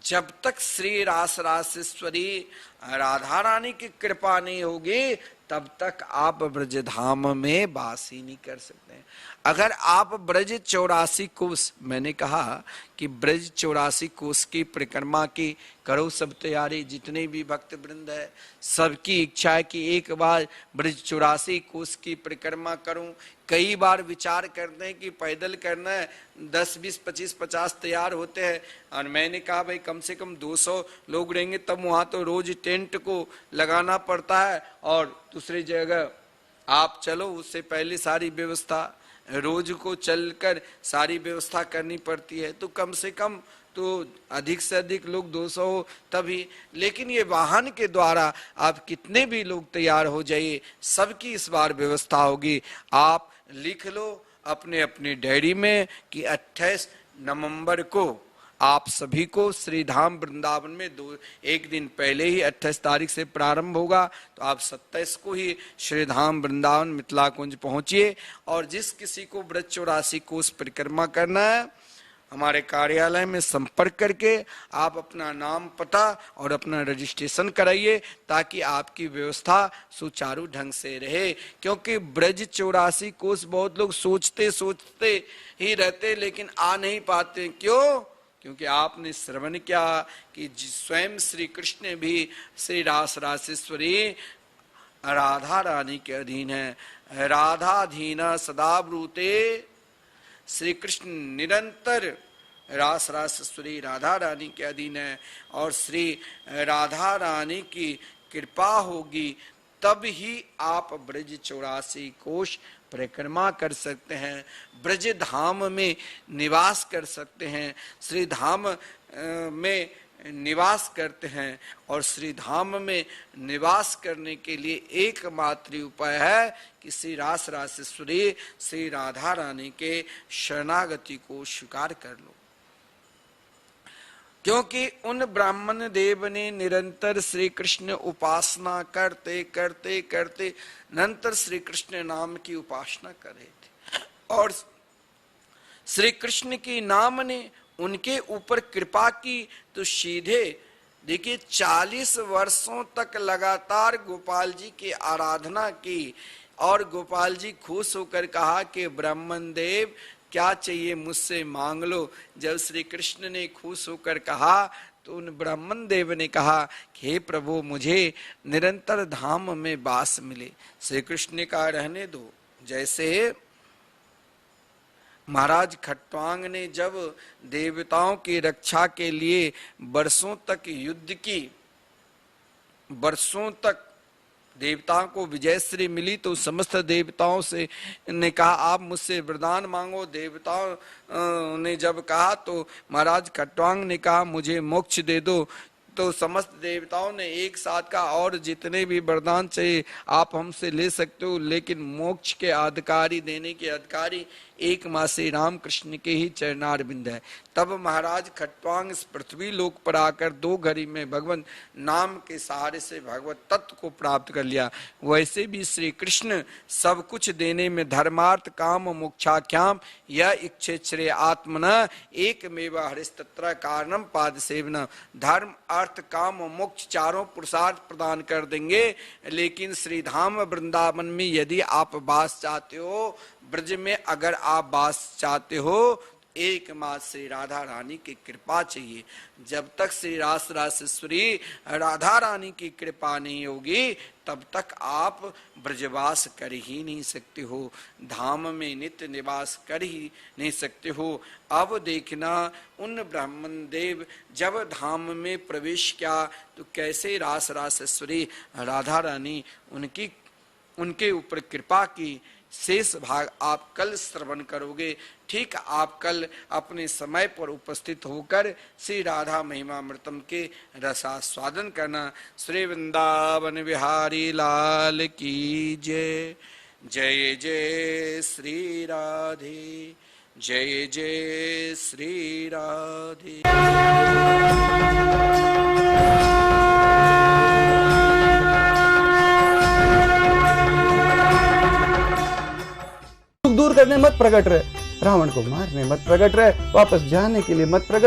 जब तक श्री रास रासेश्वरी राधा रानी की कृपा नहीं होगी, तब तक आप ब्रजधाम में वास ही नहीं कर सकते हैं। अगर आप ब्रज 84 कोस, मैंने कहा कि ब्रज 84 कोस की परिक्रमा की करो सब तैयारी, जितने भी भक्त वृंद है सबकी इच्छा है कि एक बार ब्रज 84 कोस की परिक्रमा करूं। कई बार विचार करते हैं कि पैदल करना है, 10, 20, 25, 50 तैयार होते हैं, और मैंने कहा भाई कम से कम 200 लोग रहेंगे, तब वहां तो रोज टेंट को लगाना पड़ता है, और दूसरी जगह आप चलो, उससे पहले सारी व्यवस्था रोज को चलकर सारी व्यवस्था करनी पड़ती है, तो कम से कम तो अधिक से अधिक लोग 200 हो तभी, लेकिन ये वाहन के द्वारा आप कितने भी लोग तैयार हो जाइए, सबकी इस बार व्यवस्था होगी। आप लिख लो अपने अपनी डायरी में कि 28 नवंबर को आप सभी को श्री धाम वृंदावन में एक दिन पहले ही 28 तारीख से प्रारंभ होगा, तो आप 27 को ही श्री धाम वृंदावन मिथिला कुंज पहुंचिए। और जिस किसी को ब्रज 84 कोस परिक्रमा करना है, हमारे कार्यालय में संपर्क करके आप अपना नाम, पता और अपना रजिस्ट्रेशन कराइए, ताकि आपकी व्यवस्था सुचारू ढंग से रहे। क्योंकि ब्रज 84 कोस बहुत लोग सोचते सोचते ही रहते, लेकिन आ नहीं पाते। क्यों? क्योंकि आपने श्रवण किया कि स्वयं श्री कृष्ण भी श्री रास रासेश्वरी राधा रानी के अधीन है। राधाधीन सदा ब्रूते, श्री कृष्ण निरंतर रास रासेश्वरी राधा रानी के अधीन है, और श्री राधा रानी की कृपा होगी तब ही आप ब्रज 84 कोश परिक्रमा कर सकते हैं, ब्रज धाम में निवास कर सकते हैं, श्री धाम में निवास करते हैं। और श्री धाम में निवास करने के लिए एकमात्र उपाय है कि श्री रास रासेश्वरी श्री राधा रानी के शरणागति को स्वीकार कर लो। क्योंकि उन ब्राह्मण देव ने निरंतर श्री कृष्ण उपासना करते करते करते निरंतर श्री कृष्ण नाम की उपासना कर रहे थे, और श्री कृष्ण की नाम ने उनके ऊपर कृपा की, तो सीधे देखिए 40 वर्षों तक लगातार गोपाल जी की आराधना की, और गोपाल जी खुश होकर कहा कि ब्राह्मण देव क्या चाहिए मुझसे मांग लो। जब श्री कृष्ण ने खुश होकर कहा, तो उन ब्राह्मण देव ने कहा कि हे प्रभु, मुझे निरंतर धाम में वास मिले। श्री कृष्ण ने कहा रहने दो। जैसे महाराज खट्वांग ने जब देवताओं की रक्षा के लिए वर्षों तक युद्ध की, वर्षों तक देवताओं को विजयश्री मिली, तो समस्त देवताओं से ने कहा आप मुझसे वरदान मांगो। देवताओं ने जब कहा, तो महाराज खट्वांग ने कहा मुझे मोक्ष दे दो। तो समस्त देवताओं ने एक साथ कहा और जितने भी वरदान चाहिए आप हमसे ले सकते हो, लेकिन मोक्ष के अधिकारी, देने के अधिकारी एकमात्र श्री राम कृष्ण के ही चरणारविंद है। तब महाराज खट्वांग इस पृथ्वी लोक पर आकर 2 घड़ी में भगवान नाम के सहारे से भगवत तत्व को प्राप्त कर लिया। वैसे भी श्री कृष्ण सब कुछ देने में धर्मार्थ काम मोक्षाख्याम यह इच्छेच्छ्रे आत्मना एकमेव हरिस्तत्र कारणम पाद सेवना। धर्म, अर्थ, काम और मोक्ष चारों पुरुषार्थ प्रदान कर देंगे, लेकिन श्री धाम वृंदावन में यदि आप वास चाहते हो, ब्रज में अगर आप वास चाहते हो, एकमात्र श्री राधा रानी की कृपा चाहिए। जब तक श्री रास रासेश्वरी राधा रानी की कृपा नहीं होगी, तब तक आप ब्रजवास कर ही नहीं सकते हो, धाम में नित्य निवास कर ही नहीं सकते हो। अब देखना, उन ब्राह्मण देव जब धाम में प्रवेश किया, तो कैसे रास रासेश्वरी राधा रानी उनके ऊपर कृपा की। शेष भाग आप कल श्रवण करोगे। ठीक आप कल अपने समय पर उपस्थित होकर श्री राधा महिमामृतम के रसास्वादन करना। श्री वृंदावन बिहारी लाल की जय। जय जय श्री राधे, जय जय श्री राधे। दूर करने मत प्रकट रहे, रावण को मारने मत प्रकट रहे, वापस जाने के लिए मत प्रकट